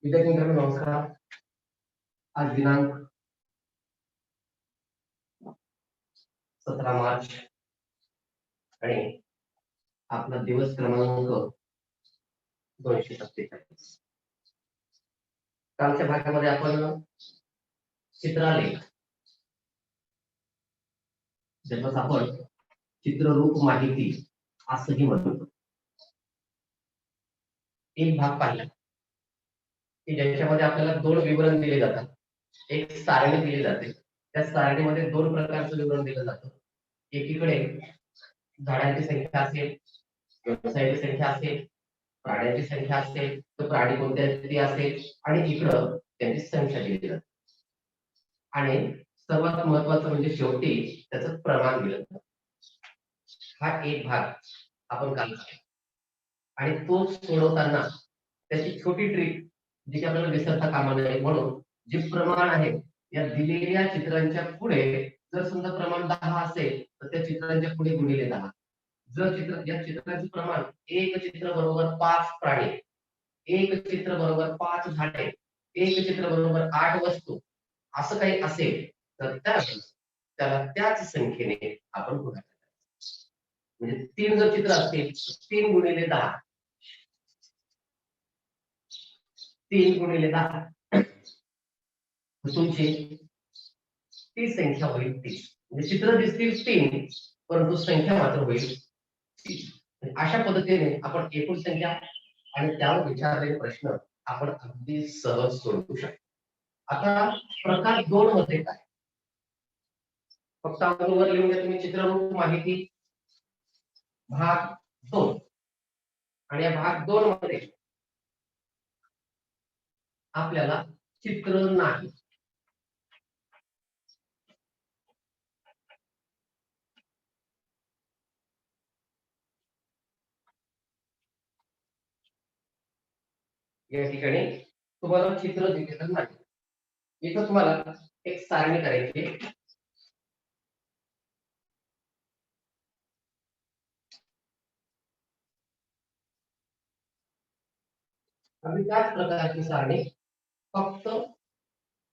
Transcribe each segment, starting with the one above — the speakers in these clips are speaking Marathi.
विद्यार्थी मित्रांनो नमस्कार. आज दिनांक 17 मार्च आणि आपला दिवस क्रमांक 247. कालच्या भागामध्ये आपण चित्रालेख, ज्याच्यात आपण चित्ररूप माहिती असंही म्हणतो, एक भाग पाहिला की ज्याच्यामध्ये आपल्याला दोन विवरण दिले जातात. एक सारणी दिली जाते, त्या सारणीमध्ये दोन प्रकारचं विवरण दिलं जातं. एकीकडे झाडांची संख्या असेल, व्यवसायाची संख्या असेल, प्राण्यांची संख्या असेल, तर प्राणी कोणत्या ती असेल, आणि इकडं त्यांची संख्या दिली जाते. आणि सर्वात महत्वाचं म्हणजे शेवटी त्याचं प्रमाण दिलं जातं. हा एक भाग आपण काल केला आणि तो सोडवताना त्याची छोटी ट्रिक जी की आपल्याला विसरता कामा नये म्हणून जे प्रमाण आहे या दिलेल्या चित्रांच्या पुढे जर समजा प्रमाण 10 असेल तर त्या चित्रांच्या पुढे गुणिले 10. जर या चित्रांचे प्रमाण एक चित्र बरोबर 5 प्राणी, एक चित्र बरोबर 5 झाडे, एक चित्र बरोबर 8 वस्तू असं काही असेल तर त्याला त्याच संख्येने आपण गुणाकार करायचं. म्हणजे 3 जर चित्र असतील 3 गुणिले 10, 3 गुणिले 10 तुमची ती संख्या होईल 30. म्हणजे चित्र दिसतील 3 परंतु संख्या मात्र होईल 30. अशा पद्धतीने आपण एकूण संख्या आणि त्यावर विचारलेले प्रश्न आपण अगदी सहज सोडवू शकतो. आता प्रकार 2 मध्ये काय, फक्त अगोदर लिहून घ्या तुम्ही चित्ररूप माहिती भाग 2. आणि या भाग 2 मध्ये आपल्याला चित्र नाही. या ठिकाणी तुम्हाला चित्र दिलेलं नाही. इथं तुम्हाला एक सारणी करायची. आणि त्याच प्रकारची सारणी, फक्त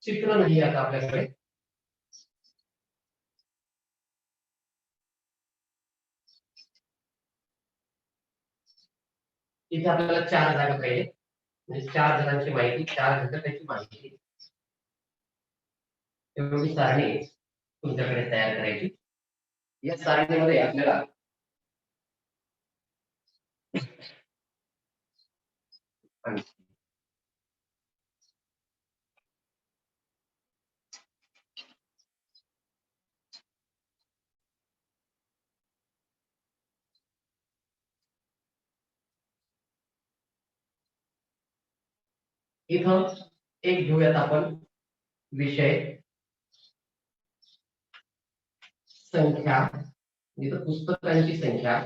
चित्र नाही आता आपल्याकडे. इथे आपल्याला 4 जागा पाहिजे, म्हणजे 4 जणांची माहिती, 4 घटकांची माहिती. एवढी सारणी तुमच्याकडे तयार करायची. या सारणीमध्ये आपल्याला इथं एक घेऊयात आपण विषय संख्या, इथं पुस्तकांची संख्या,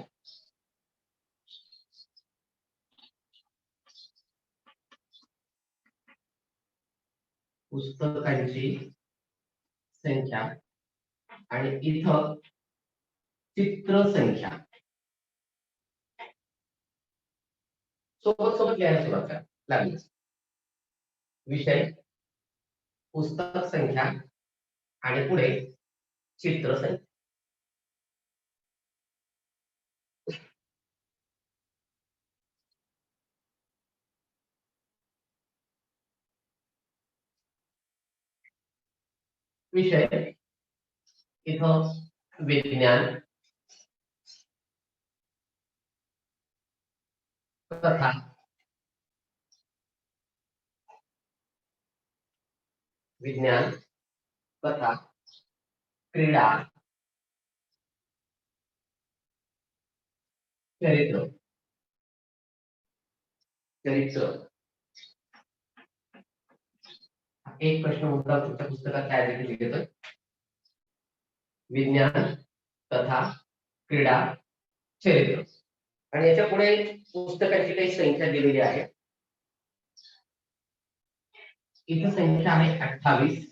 पुस्तकांची संख्या, आणि इथं चित्र संख्या. सोबत सोबत लिहायला सुरुवात करा लागली. विषय पुस्तक संख्या आणि पुढे चित्र संख्या. विषय इथं विज्ञान, कथा, विज्ञान, कथा, क्रीडा, चरित्र, चरित्र. एक प्रश्न होता तुमच्या पुस्तकात काय देखील घेतोय. विज्ञान, कथा, क्रीडा, चरित्र. आणि याच्या पुढे पुस्तकाची काही संख्या दिलेली आहे. इथं संख्या आहे 28,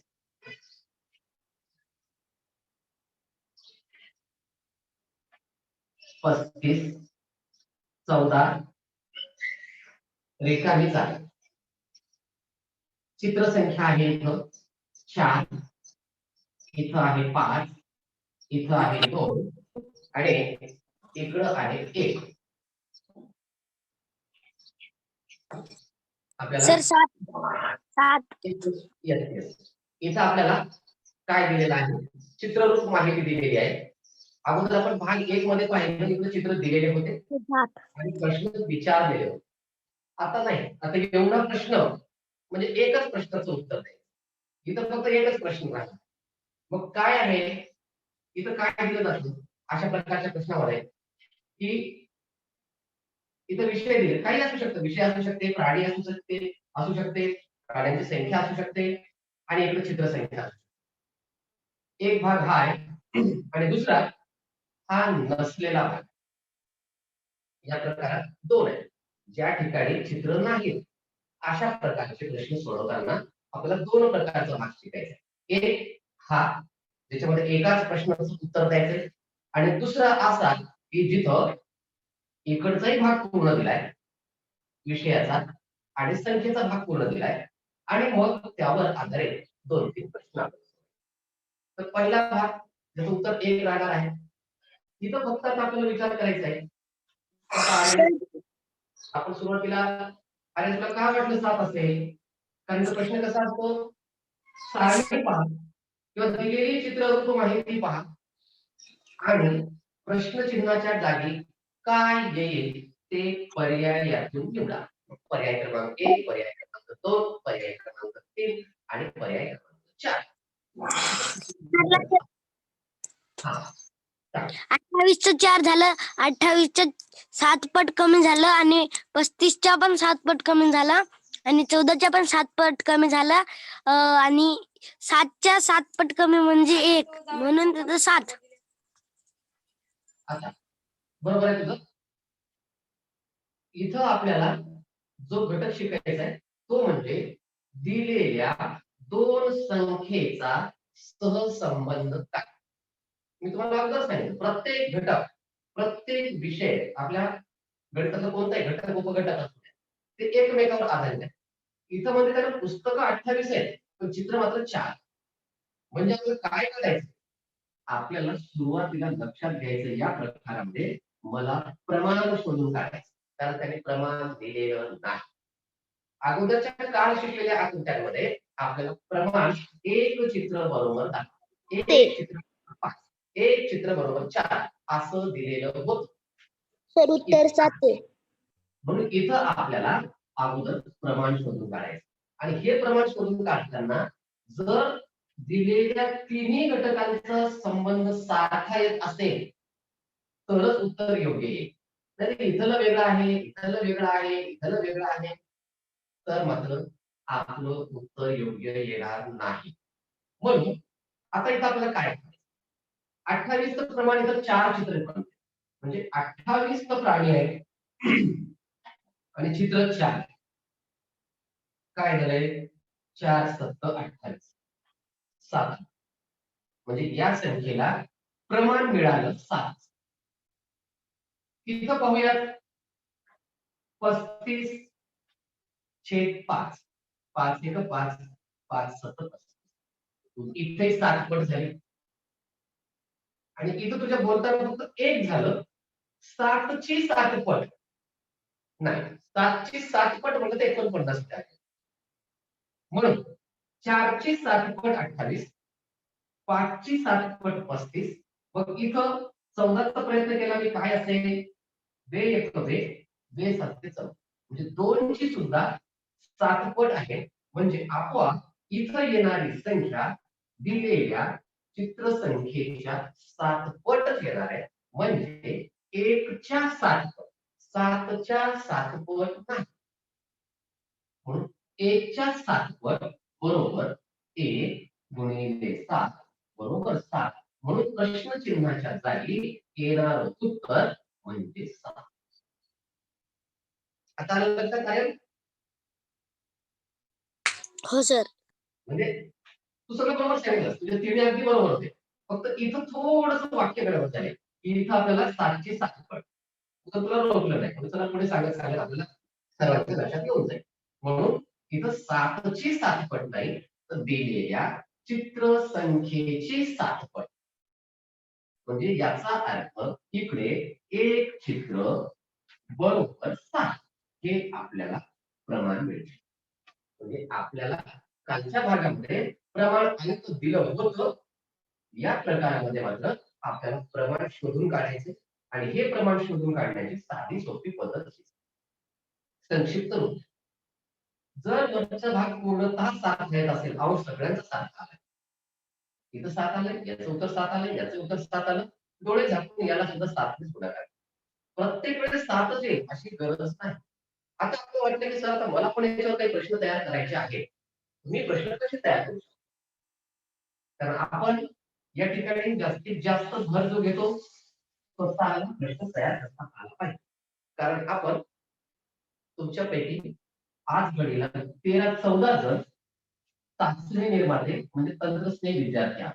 35, 14, रेखानीच आहे. चित्र संख्या आहे इथं 4, इथं आहे 5, इथं आहे 2 आणि इकडं आहे 1. आपल्याला सर 7 इथं आपल्याला काय दिलेलं आहे, चित्ररूप माहिती दिलेली आहे. अगोदर आपण भाग 1 मध्ये पाहिलं, इकडे चित्र दिलेले होते 7 आणि प्रश्न विचारलेले होते. आता नाही, आता एवढा प्रश्न म्हणजे एकच प्रश्नाचं उत्तर द्यायचं. इथं फक्त एकच प्रश्न राहिला. मग काय आहे इथं काय दिलं जातं अशा प्रकारच्या प्रश्नामध्ये की इथं विषय दिले, काही असू शकतं, विषय असू शकते, प्राणी असू शकते, प्राण्यांची संख्या असू शकते आणि इकडे चित्र संख्या असू शकते. एक भाग हा आहे आणि दुसरा हा नसलेला भाग. या प्रकारात 2 आहेत. ज्या ठिकाणी चित्र नाहीत अशा प्रकारचे प्रश्न सोडवताना आपल्याला 2 प्रकारचा भाग शिकायचा. एक हा ज्याच्यामध्ये एकाच प्रश्नाचं उत्तर द्यायचंय आणि दुसरा असा की जिथं इकडचाही भाग पूर्ण दिलाय विषयाचा आणि संख्येचा भाग पूर्ण दिलाय आणि मग त्यावर आधारित 2-3 प्रश्न आहेत. तर पहिला भाग ज्याचं उत्तर 1 राहणार आहे. इथं फक्त आता आपल्याला विचार करायचा आहे. आपण सुरुवातीला अरे तुला काय वाटलं 7 असेल? कारण तो प्रश्न कसा असतो, सारणी पहा किंवा दिलेली चित्ररूप माहिती पहा आणि प्रश्नचिन्हाच्या जागी काय येईल ते पर्याय यातून निवडा. पर्याय क्रमांक 1, पर्याय क्रमांक 2, पर्याय क्रमांक 3 आणि पर्याय क्रमांक 4. हा 28चं 4 झालं, 28चं 7 पट कमी झालं आणि 35च्या पण 7 पट कमी झाला आणि 14च्या पण 7 पट कमी झाला आणि 7च्या 7 पट कमी म्हणजे 1 म्हणून तिथं 7. आता बरोबर आहे तुझं. इथं आपल्याला जो घटक शिकायचा आहे तो म्हणजे दिलेल्या 2 संख्येचा सहसंबंध काय. मी तुम्हाला अगोदर सांगितलं प्रत्येक घटक प्रत्येक विषय आपल्या गणिताचा कोणताही घटक उपघटक असतो ते एकमेकावर आधारित आहे. इथं म्हणजे त्याला पुस्तकं 28 आहेत पण चित्र मात्र 4. म्हणजे आपल्याला काय करायचं, आपल्याला सुरुवातीला लक्षात घ्यायचं या प्रकारामध्ये मला प्रमाण शोधून काढायचं, कारण त्याने प्रमाण दिलेलं नाही. अगोदरच्या काळ शिकलेल्या आकृत्यांमध्ये आपल्याला प्रमाण एक चित्र बरोबर 10, एक चित्र 5, एक चित्र बरोबर 4 असं दिलेलं होतं. सर उत्तर 7. म्हणून इथं आपल्याला अगोदर प्रमाण शोधून काढायचं आणि हे प्रमाण शोधून काढताना जर दिलेल्या तिन्ही घटकांचा संबंध सारखा येत असेल तरच उत्तर योग्य येईल. नाही इथलं वेगळं आहे, इथलं वेगळं आहे, इथलं वेगळं आहे तर मात्र आपलं उत्तर योग्य येणार नाही. म्हणून आता इथं आपल्याला काय 28 प्रमाण इथं 4 चित्र म्हणजे 28 प्राणी आहेत आणि चित्र 4. काय झालंय 4 7 28 7 म्हणजे या संख्येला प्रमाण मिळालं 7. इथं पाहूयात 35/5 5 1 5 5 7 इथे 7 पट झाले आणि इथं तुझ्या बोलताना फक्त 1 झालं. 7ची 7 पट नाही, 7ची 7 पट म्हणजे 49 आहे. म्हणून 4ची 7 पट 28, 5ची 7 पट 35. मग इथं 14चा प्रयत्न केला मी काय असेल, वे 1 वे 7 14 म्हणजे 2ची सुद्धा 7 पट आहे. म्हणजे आपोआप इथं येणारी संख्या दिलेल्या चित्र संख्येच्या 7 पटच येणार आहे. म्हणजे 1च्या 7 पट 7च्या 7 पट नाही. म्हणून 1च्या 7 पट बरोबर 1 गुणिले 7 बरोबर 7. म्हणून प्रश्न चिन्हाच्या जागी येणार उत्तर म्हणजे 7. आता आलं लक्षात काय? हो सर. म्हणजे तू सगळं बरोबर सांगितलं, तुझे तिन्ही अगदी बरोबर होते. फक्त इथं थोडंसं वाक्य गडबड झाले की इथं आपल्याला 7ची 7 पट तुला रोखलं नाही. तुला पुढे सांगत आपल्याला सर्वांच्या लक्षात येऊन जाईल. म्हणून इथं 7ची 7 पट नाही तर दिलेल्या चित्र संख्येची 7 पट. म्हणजे याचा अर्थ इकडे एक चित्र बरोबर 7 हे आपल्याला प्रमाण मिळते. म्हणजे आपल्याला कालच्या भागामध्ये प्रमाण अंक दिलं होतं, या प्रकारामध्ये मात्र आपल्याला प्रमाण शोधून काढायचे आणि हे प्रमाण शोधून काढण्याची साधी सोपी पद्धत आहे. संक्षिप्त रूप, जर वरचा भाग पूर्णतः 7 येत असेल, अंश सगळ्यांचा 7 आलाय, इथं 7 आलंय, याचं उत्तर 7 आलंय, याचं उत्तर 7 आलं, डोळे झाकून याला सुद्धा 7 ने गुणाकार. प्रत्येक वेळेस 7च येईल अशी गरज नाही. आता आपलं वाटतं की सर आता मला पण याच्यावर काही प्रश्न तयार करायचे आहेत. तुम्ही प्रश्न कसे तयार करू शकता? कारण आपण या ठिकाणी जास्तीत जास्त भर जो घेतो स्वतःला प्रश्न तयार करता आला पाहिजे. कारण आपण तुमच्यापैकी आज घडीला 13-14 जण चाचणी निर्माते म्हणजे तंत्रस्नेही विद्यार्थी आहात,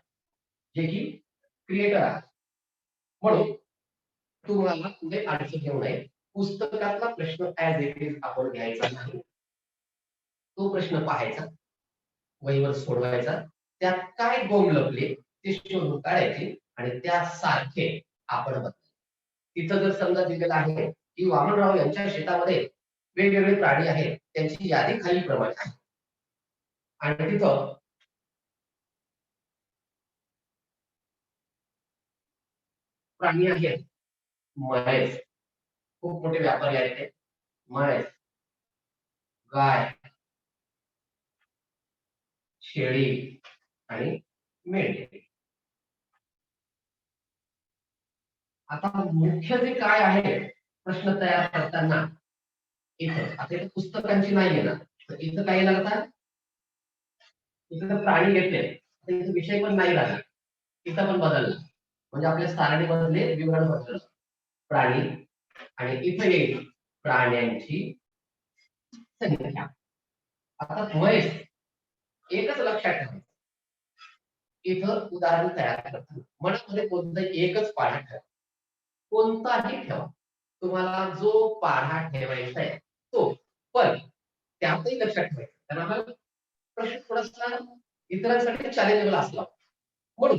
जे की क्रिएटर आहात. म्हणून तुम्हाला कुठे अडचण येऊ नये. पुस्तकातला प्रश्न ऍज इट इज आपण घ्यायचा नाही. तो प्रश्न पाहायचा, वहीवर सोडवायचा, त्यात काय गोंग लपले ते शोधून काढायचे आणि त्यासारखे आपण बघायचे. तिथं जर समजा दिलेलं आहे की वामनराव यांच्या शेतामध्ये वेगवेगळे प्राणी आहेत, त्यांची यादी खालीलप्रमाणे आहे आणि तिथं प्राणी आहेत म्हैस, खूप मोठे व्यापारी आहेत ते, म्हैस, गाय, शेळी आणि मेंढे. आता मुख्य जे काय आहे प्रश्न तयार करताना, इथं आता इथं पुस्तकांची नाही ना, तर इथं काय लागतात, इथं प्राणी घेतले तर इथं विषय पण नाही राहिला, इथं पण बदलला म्हणजे आपल्या सारणीमधले विवरण बदललं. प्राणी आणि इथं येईल प्राण्यांची संख्या. आता म्हैस एकच लक्षात ठेवा, इथं उदाहरण तयार करताना मनामध्ये कोणताही एकच पाढा ठेवा, कोणताही ठेवा, तुम्हाला जो पाढा ठेवायचा आहे तो, पण त्यातही लक्षात ठेवायचं कारण आपल्याला प्रश्न थोडासा इतरांसाठी चॅलेंजेबल असला, म्हणून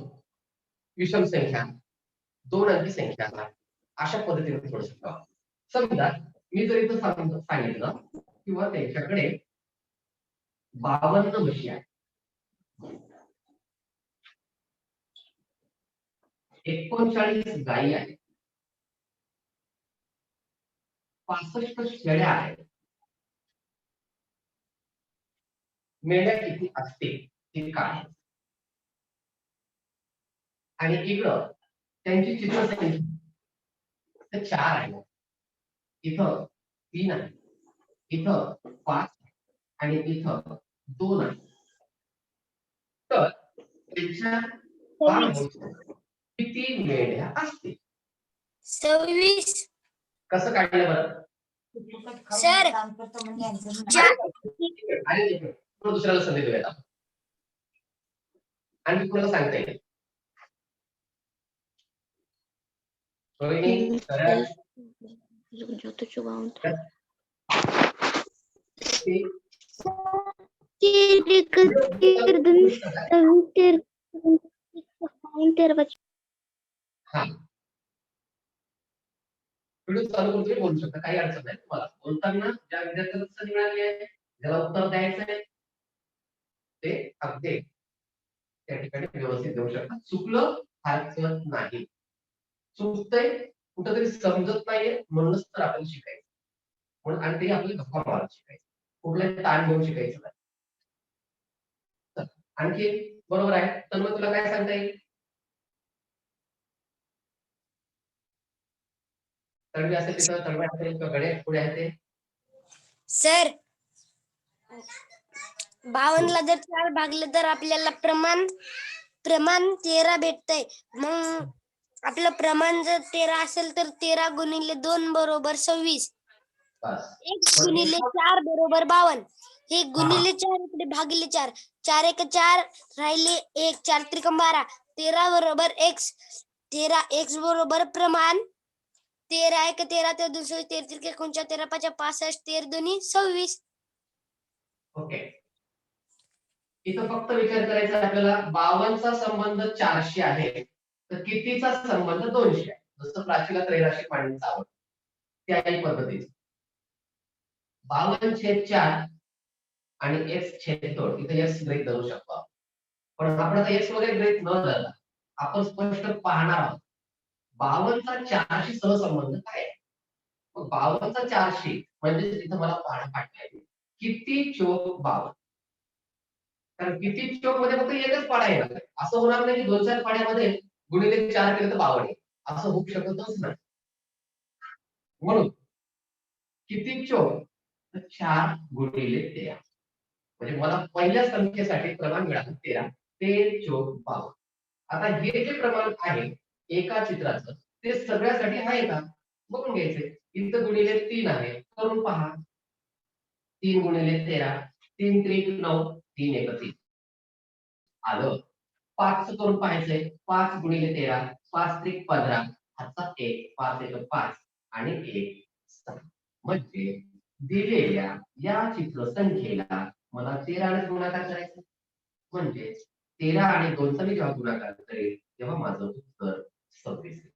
विषम संख्या, 2 अंकी संख्या अशा पद्धतीने थोडं ठेवा. समजा मी जर इथं सांगितलं किंवा त्यांच्याकडे 52 म्हशी आहेत, 39 गायी आहेत, 65 शेळ्या आहेत, मेंढ्या किती असतील ते काय, आणि इकडं त्यांची चित्रसंख्या 4 आहे, इथं 3 आहे, इथं 5 आणि इथं 2 आहे. तर त्यांच्या किती मेंढ्या असतील? 26. कसं काढलं बरं? सर आणि दुसऱ्याला संधी देऊया आणि कोणाला सांगता येईल. रोहिणी, सरळ हा व्हिडिओ चालू करून तुम्ही बोलू शकता, काही अडचण नाही तुम्हाला. बोलताना ज्या विद्यार्थ्याला संधी मिळाली आहे, ज्याला उत्तर द्यायचं आहे ते अगदी त्या ठिकाणी व्यवस्थित देऊ शकता. चुकलं हरकत नाही, चुकतंय कुठंतरी समजत नाहीये म्हणूनच तर आपण शिकायचं, म्हणून आणि ते आपल्याला गप्पा मारत शिकायचं, कुठलाही ताण घेऊन शिकायचं नाही. आणखी बरोबर आहे, तर मग तुला काय सांगता येईल? तळवी असेल तिथं तळव्या असेल किंवा गडे पुढे आहे ते सर 52 ला जर 4 भागलं तर आपल्याला प्रमाण 13 भेटतंय. मग आपलं प्रमाण जर 13 असेल तर 13 गुणिले 2 बरोबर 26. बस 1 गुणिले 4 बरोबर 52. 1 गुणिले 4 इकडे भागिले 4, 4 1 4 राहिले 1, 4 त्रिकम 12, 13 बरोबर x, 13 x बरोबर प्रमाण 13 1 13 ते 2 13 13 5 65 13 2 26. ओके, इथं फक्त विचार करायचा आहे आपल्याला 52चा संबंध 400 आहे तर कितीचा संबंध 200 आहे. जसं प्राचीला त्रैराशिक मांडणीचा आवड त्याही पद्धतीने 52/4 आणि x/2 इथे x गृहीत धरू शकतो आपण. पण आपण आता x वगैरे गृहीत न धरता आपण स्पष्ट पाहणार आहोत 52चा 400 सहसंबंध काय आहे. मग 52चा 400 म्हणजे तिथं मला पाहणं पाठवायचे किती चोक 52. कारण किती चोक मध्ये फक्त एकच पाडा येणार आहे. असं होणार नाही की 2-4 पाड्यामध्ये गुणिले 4 केलं तर 52 आहे. असं होऊ शकतच नाही. म्हणून किती चोक 4 गुणिले 13 म्हणजे मला पहिल्या संख्येसाठी प्रमाण मिळालं 13. 13 चोक 52. आता हे जे प्रमाण आहे एका चित्राचं ते सगळ्यासाठी आहे का बघून घ्यायचे. इथं गुणिले 3 आहे करून पहा. 3 गुणिले 13 3 त्रिक 9 3 एक 3 आलं. 5 करून पाहायचंय 5 गुणिले 13 5 त्रिक 15 हातचा 1 5 एक 5 आणि 1 6 म्हणजे दिलेल्या या चित्रसंख्येला मला 13 ने गुणाकार करायचा म्हणजे 13 आणि 2 चा मी जेव्हा गुणाकार करेल तेव्हा माझं उत्तर 26 येईल.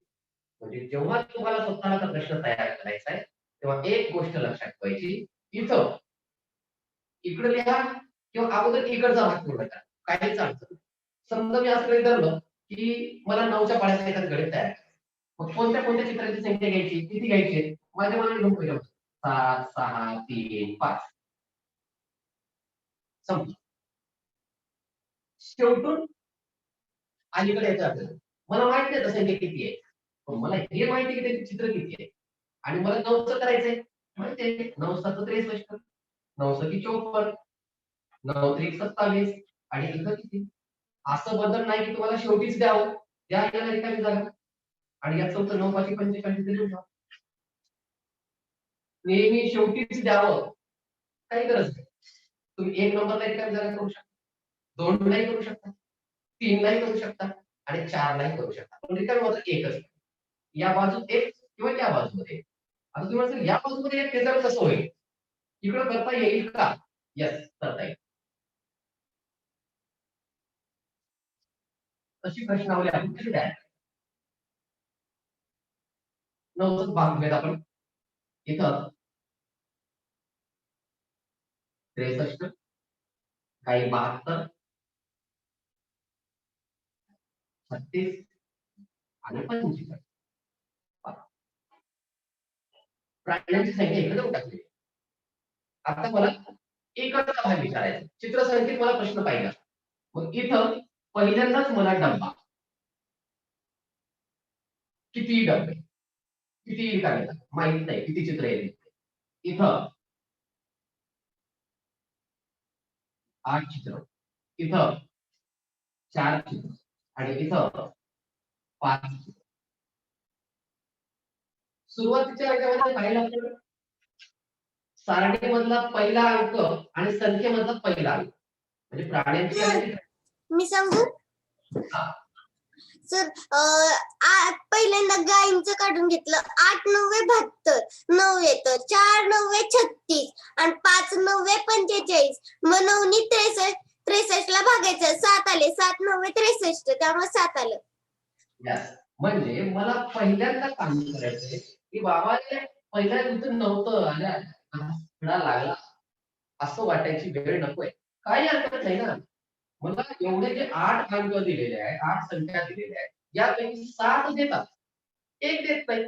म्हणजे जेव्हा तुम्हाला स्वतःला प्रश्न तयार करायचा आहे तेव्हा एक गोष्ट लक्षात ठेवायची इथं इकडे लिहा किंवा अगोदर इकडचा भाग पूर्ण करा काहीच अडचण नाही. समजा मी असं काही धरलं की मला 9च्या पाड्याचं एखादं गणित तयार करायचं. मग कोणत्या कोणत्या चित्राची संख्या घ्यायची किती घ्यायची माझ्या मनाने घेऊन पहिलं 7 6 3 5 संपलं. शेवटून अलीकडे येतं आपल्याला मला माहित नाही संख्या किती आहे पण मला हे माहिती की त्याचे चित्र किती आहे आणि मला 9चं करायचंय माहिती आहे 9 7 63 9 सकी 54 9 त्रिक 27 आणि इथं किती असं बदल नाही की तुम्हाला शेवटीच द्यावं द्या याला रिकामी जागा आणि याचं उत्तर 9 5 45 लिहून ठेवा. नेहमी शेवटीच द्यावं काही गरज नाही. तुम्ही 1 नंबरला रिकामी जागा करू शकता 2 नाही करू शकता 3 नाही करू शकता आणि 4 नाही करू शकता पण रिकामी मात्र एकच या बाजूत एक किंवा या बाजूमध्ये एक. आता तुम्ही म्हणाल या बाजूमध्ये एक त्याच्यावर कसं होईल इकडे करता येईल का यस करता येईल. तशी प्रश्नावली आपण कशी तयार नव्वद भाग घेऊयात आपण इथं 63 काही 72 36 आणि 45 प्राण्यांची संख्या इकडे देऊन टाकली. आता मला एकचा भाग विचारायचा चित्रसंख्येत मला प्रश्न पाहिजे मग इथं पहिल्यांदाच मला डब्बा किती डब्बे किती येईल का माहित नाही किती चित्र येईल इथं 8 चित्र इथं 4 चित्र आणि इथं 5 चित्र. सुरुवातीच्या याच्यामध्ये पाहिलं आपण सारणीमधला पहिला अंक आणि संख्येमधला पहिला अंक म्हणजे प्राण्यांची आणि मी सांगू हा. सर पहिल्यांदा गायींचं काढून घेतलं 8 9 72 9 येतं 4 9 36 आणि 5 9 45 मग 9 63 ला भागायचं 7 आले 7 9 63 त्यामुळे 7 आलं. Yes. म्हणजे मला पहिल्यांदा काम करायचंय की बाबा पहिल्या दिवशी नव्हतं आल्या लागला असं वाटायची वेळ नकोय काही हरकत नाही ना. मला एवढे जे 8 अंक दिलेले आहेत 8 संख्या दिलेल्या आहेत यापैकी 7 देतात एक देत नाही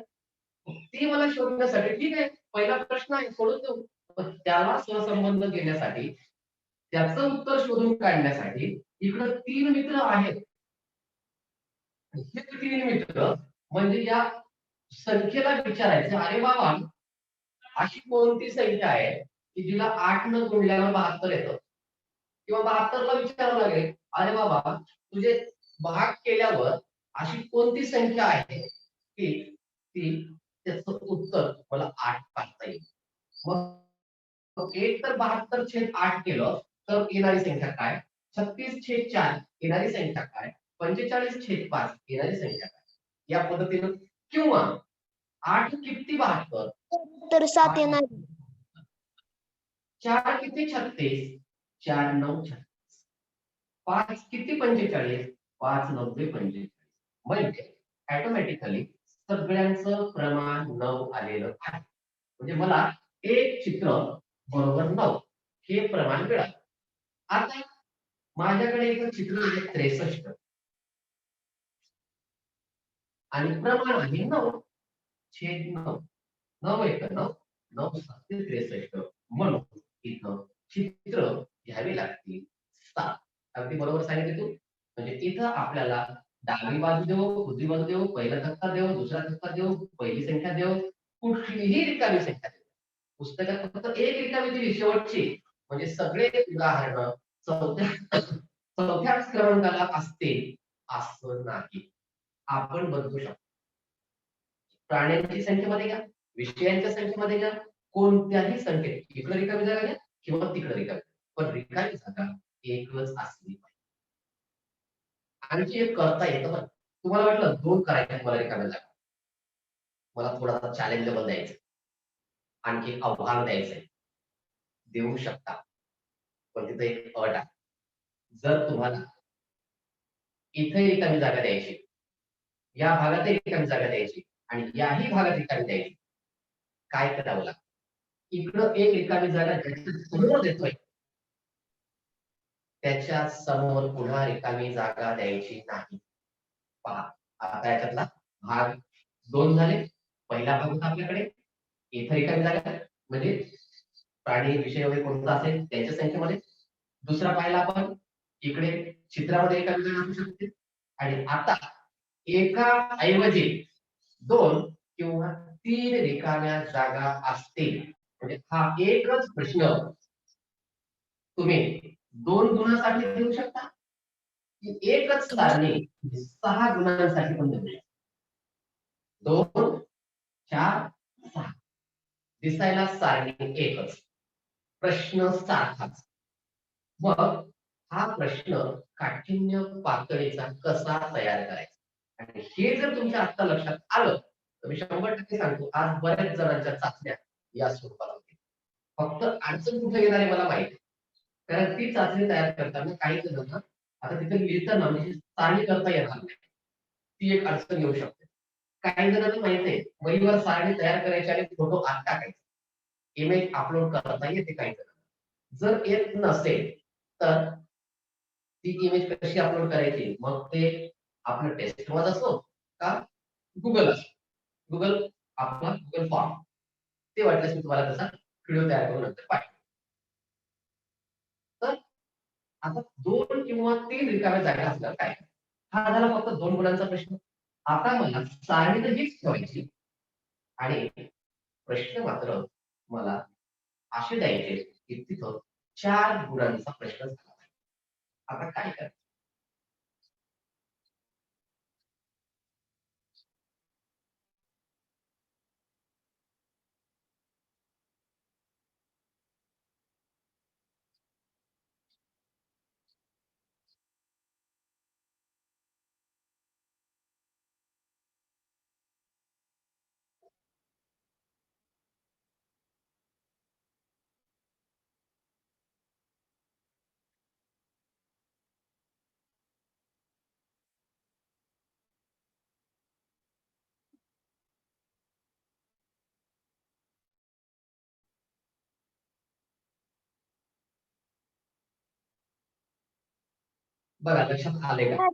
ती मला शोधण्यासाठी ठीक आहे पहिला प्रश्न आहे सोडून देऊ पण त्याला सहसंबंध घेण्यासाठी त्याचं उत्तर शोधून काढण्यासाठी इकडे 3 मित्र आहेत. हे 3 मित्र म्हणजे या संख्येला विचारायचं अरे बाबा अशी कोणती संख्या आहे की जिला 8 न गुणल्यानं 72 येतं किंवा 72 ला विचारावं लागेल अरे बाबा तुझे भाग केल्यावर अशी कोणती संख्या आहे की ती त्याचं उत्तर मला 8 काढता येईल. मग 1 तर 72/8 केलं तर येणारी संख्या काय 36/4 येणारी संख्या काय 45/5 येणारी संख्या काय या पद्धतीनं किंवा 8 किती 72 तर 7 येणार 4 किती 36, 4 9 36. 5 किती 45, 5 9 45. म्हणजे ऑटोमॅटिकली सगळ्यांचं प्रमाण 9 आलेलं आहे. म्हणजे मला एक चित्र बरोबर 9 हे प्रमाण मिळालं. आता माझ्याकडे एक चित्र आहे 63 आणि प्रमाण आहे 9 छेद 9. 9 एक 9, 9 7 63. म्हणून इथं चित्र घ्यावी लागतील 7. अगदी बरोबर सांगितले तू. म्हणजे इथं आपल्याला डावी बाजू देऊ, उजवी बाजू देऊ, पहिला धक्का देऊ, दुसरा धक्का देऊ, पहिली संख्या देऊ, कुठलीही रिकामी संख्या देऊ. पुस्तकात फक्त एक रिकामी दिली शेवटची. म्हणजे सगळे उदाहरण चौथ्याच क्रमांकाला असतील असं नाही. आपण बदलू शकतो. प्राण्यांची संख्येमध्ये घ्या, विषयांच्या संख्येमध्ये घ्या, कोणत्याही संख्येत इकडे रिकामी जागा घ्या किंवा तिकडे रिकामी, पण रिकामी जागा एकच असली पाहिजे. आणखी एक करता येतं पण तुम्हाला वाटलं 2 करायचे मला रिकाम्या जागा, मला थोडासा चॅलेंजेबल द्यायचं, आणखी आव्हान द्यायचंय, देऊ शकता. पण तिथे एक अट आहे. जर तुम्हाला इथे रिकामी जागा द्यायची, या भागातही रिकामी जागा द्यायची आणि याही भागात रिकामी द्यायची, काय करावं लागतं? इकडं एक रिकामी जागा ज्याच्या समोर देतोय त्याच्या समोर पुन्हा रिकामी जागा द्यायची नाही. पहा, आता याच्यातला भाग 2 झाले. पहिला भाग होता आपल्याकडे इथे रिकामी जागा म्हणजे प्राणी विषय वगैरे कोणता असेल त्याच्या संख्येमध्ये. दुसरा पाहिला आपण इकडे चित्रामध्ये रिकामी जागा असू शकते आणि आता एका ऐवजी 2 किंवा 3 रिकाम्या जागा असतील म्हणजे हा एकच प्रश्न तुम्ही 2 गुणांसाठी देऊ शकता की एकच सारणी 6 गुणांसाठी पण देऊ शकता. 2 4 6 दिसायला सारणी एकच, प्रश्न सारखाच. मग हा प्रश्न काठिण्य पातळीचा कसा तयार करायचा आणि हे जर तुमच्या आत्ता लक्षात आलं तर मी 100% सांगतो आज बऱ्याच जणांच्या चाचण्या या स्वरूपाला होतील. फक्त अडचण कुठे येणार आहे मला माहिती आहे. कारण ती चाचणी तयार करताना काही जणांना आता तिथे लिहिताना म्हणजे सारणी करता येणार नाही. ती एक अडचण येऊ शकते. काही जणांना माहिती आहे वहीवर सारणी तयार करायची आणि फोटो आत टाकायचे. इमेज अपलोड करता येते काही जणांना. जर येत नसेल तर ती इमेज कशी अपलोड करायची मग ते आपलं टेस्ट मध्ये असो का गुगल असो, गुगल आपला गुगल फॉर्म ते वाटल्यास मी तुम्हाला त्याचा व्हिडिओ तयार करून नंतर पाठवेन. तर आता 2 किंवा 3 रिकाम्या जागा असल्या काय, हा झाला फक्त 2 गुणांचा प्रश्न. आता मला सारणी तर हीच ठेवायची आणि प्रश्न मात्र मला असे द्यायचे की तिथं 4 गुणांचा प्रश्न झाला पाहिजे. आता काय करायचं? बघा लक्षात आले का?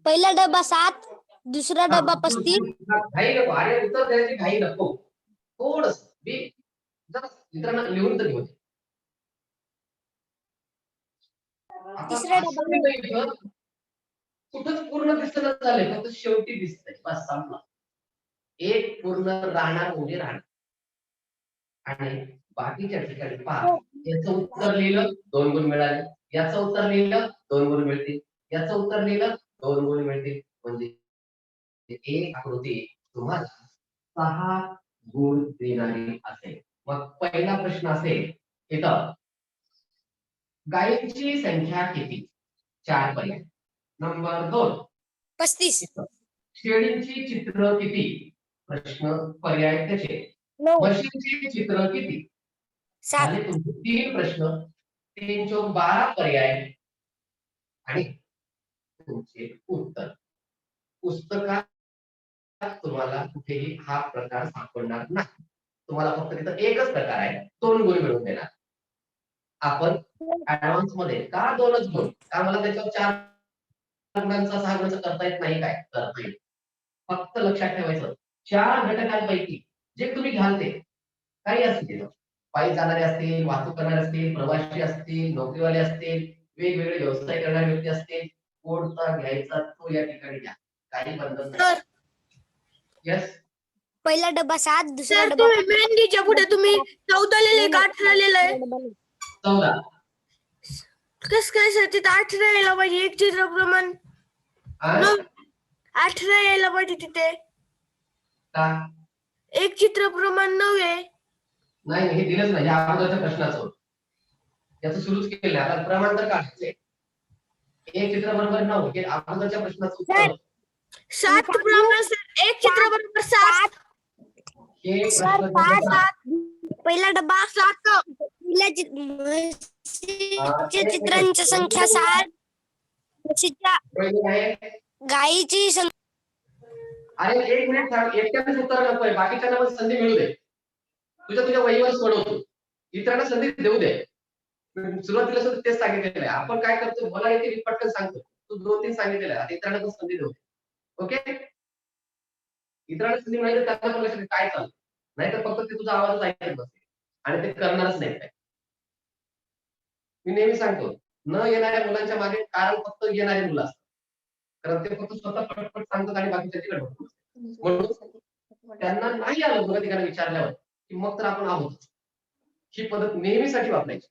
पहिला डबा 7, दुसरा हा, डबा 35. घाई नको, अरे उत्तर द्यायची घाई नको. थोडस मी जरा मित्रांना लिहून तर घेऊ दे. आता तिसरा असं डबा नाही इथं कुठंच पूर्ण दिसत झालंय फक्त शेवटी दिसतंय बस संपला. एक पूर्ण राहणार म्हणजे राहणार आणि बाकीच्या ठिकाणी पहा याचं उत्तर लिहिलं 2 गुण मिळाले, याचं उत्तर लिहिलं 2 गुण मिळतील, याचं उत्तर लिहिलं 2 गुण मिळतील. म्हणजे एक आकृती तुम्हाला 6 गुण देणारी असेल. मग पहिला प्रश्न असेल इथं गायींची संख्या किती? 4 पर्याय. नंबर 2 35. शेळींची चित्र किती? प्रश्न पर्याय त्याचे. 9. म्हशींची चित्र किती? सात. झाले तुमचे 3 प्रश्न, 3 चोक 12 पर्याय आणि तुमचे उत्तर. पुस्तकात तुम्हाला कुठेही हा प्रकार सापडणार नाही. तुम्हाला फक्त तिथं एकच प्रकार आहे, 2 गुण मिळवून देणार. आपण ऍडव्हान्स मध्ये का 2च गुण? का मला त्याच्यावर 4 गुणांचा 6 गुणांचा करता येत नाही काय? करता येईल. फक्त लक्षात ठेवायचं 4 घटकांपैकी जे तुम्ही घ्याल ते काही असतील, पायी जाणारे असतील, वाहतूक करणारे असतील, प्रवासी असतील, नोकरीवाले असतील, वेगवेगळे व्यवसाय करणारे व्यक्ती असतील, कोणता घ्यायचा तो या ठिकाणी घ्या. काही बंधन नाही. येस. पहिला डबा 7, दुसरा सर डबा तुम्ही मेंढीच्या पुढे तुम्ही 14 लिहिले का 18 लिहिलंय? 14. कस काय सर तिथे 18 यायला पाहिजे एक चित्रप्रमाण हा? 18 यायला पाहिजे तिथे का? एक चित्रप्रमाण 9 आहे. नाही हे दिलंच नाही. या अगोदरच्या प्रश्नाचं होतं. याचं सुरूच केलं नाही. आता प्रमाण तर काढायचंय. एक चित्र बरोबर 9 हे अगोदरच्या प्रश्नाचं उत्तर होतं. 7 प्रमाण सर एक चित्र बरोबर 7. हे सर प्रश्न तुमचा- पहिला डबा 7. चित्रांची संख्या 7. म्हशीच्या पहिलं आहे. गायीची संख्या अरे 1 मिनिट थांब. एकट्यानेच उत्तर नकोय. बाकीच्यांना पण संधी मिळू दे. तुझ्या वहीवर सोडवतो. इतरांना संधी देऊ दे. सुरुवातीला सुद्धा तेच सांगितलेलं आहे. आपण काय करतो, मला येते मी पटकन सांगतो. तू 2-3 सांगितलेलं आहे. आता इतरांना पण संधी देऊ दे. ओके? इतरांना संधी मिळाली तर त्यांना पण लक्षात येईल काय चाललं. नाहीतर फक्त ते तुझा आवाज ऐकत बसते आणि ते करणारच नाही काय. मी नेहमी सांगतो, न येणाऱ्या मुलांच्या मागे कारण फक्त येणारे मुलं असतात. कारण ते फक्त स्वतः पटपट सांगतात आणि बाकीच्या तिकडे बघतात. म्हणून त्यांना नाही आलं बघा ठिकाणी विचारल्यावर की मग तर आपण आहोत. ही पद्धत नेहमीसाठी वापरायची.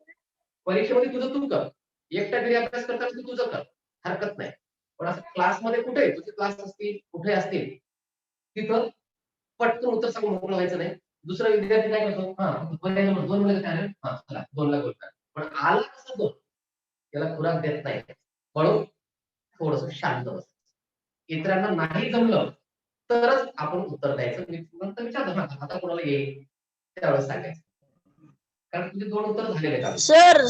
परीक्षेमध्ये तुझं तू कर. एकटा घरी अभ्यास करताना तू तुझं कर. हरकत नाही. पण असं क्लासमध्ये कुठे तुझे क्लास असतील, कुठे असतील तिथं पटकन उत्तर सांगून मोकळं व्हायचं नाही. दुसरा विद्यार्थी काय करतो, पर्याय नंबर 2 मध्ये काय आलं? चला 2 ला गोल करा. पण आला कसं 2 त्याला खुराक देत नाही. म्हणून थोडंसं शांत बस. इतरांना नाही जमलं तरच आपण उत्तर द्यायचं. मी नंतर विचारतो आता कोणाला येईल त्यावेळेस सांगायचं. कारण तुझे 2 उत्तर झालेले आहेत. सर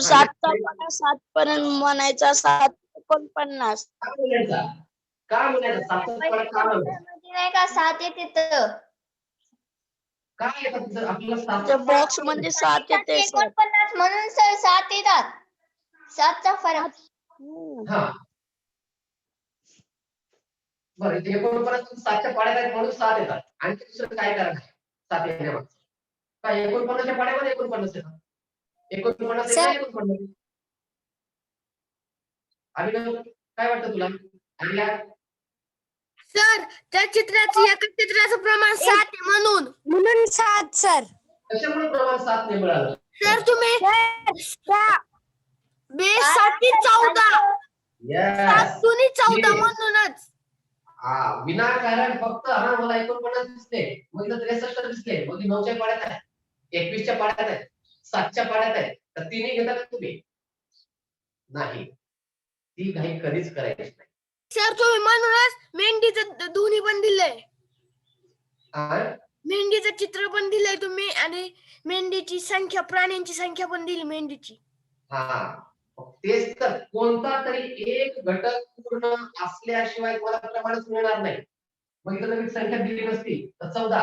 7 पर्यंत म्हणायचा 7:49. का म्हणायचा? का म्हणायचा? 7 का म्हणायचा? नाही का 7 येते तर काय येतात तिथं आपल्याला 7 त्या बॉक्स मध्ये 7 येते सर. 49 म्हणून सर 7 येतात. 7चा फरक. हा बरं इथे 49 7च्या पाड्यात आहेत म्हणून 7 येतात. आणखी दुसरं काय कारण आहे 7 येण्यामागचं? काय 49च्या पाड्यामध्ये 49 येतात? 49 येतात 49. अभिनव काय वाटतं तुला? आणि सर त्या चित्राचं एका चित्राचं प्रमाण 7 आहे म्हणून 7 सर. कशामुळे प्रमाण 7 ने मिळालं? सर तुम्ही बेस 7 14 येस 14 म्हणूनच विनाकारण फक्त मला 49 दिसते, मग इथं 63 दिसते, मग 9च्या पाड्यात आहे, 21च्या पाड्यात आहे, 7च्या पाड्यात आहे, तर तिन्ही घेतात तुम्ही नाही. ती घाई कधीच करायची नाही. सर तुम्ही म्हणूनच मेंढीचं दोन्ही पण दिलंय. मेंढीचं चित्र पण दिलंय तुम्ही आणि मेंढीची संख्या प्राण्यांची संख्या पण दिली मेंढीची. तेच तर कोणता तरी एक घटक पूर्ण असल्याशिवाय मला प्रमाणच मिळणार नाही. मग इथं नवीन संख्या दिली नसती तर 14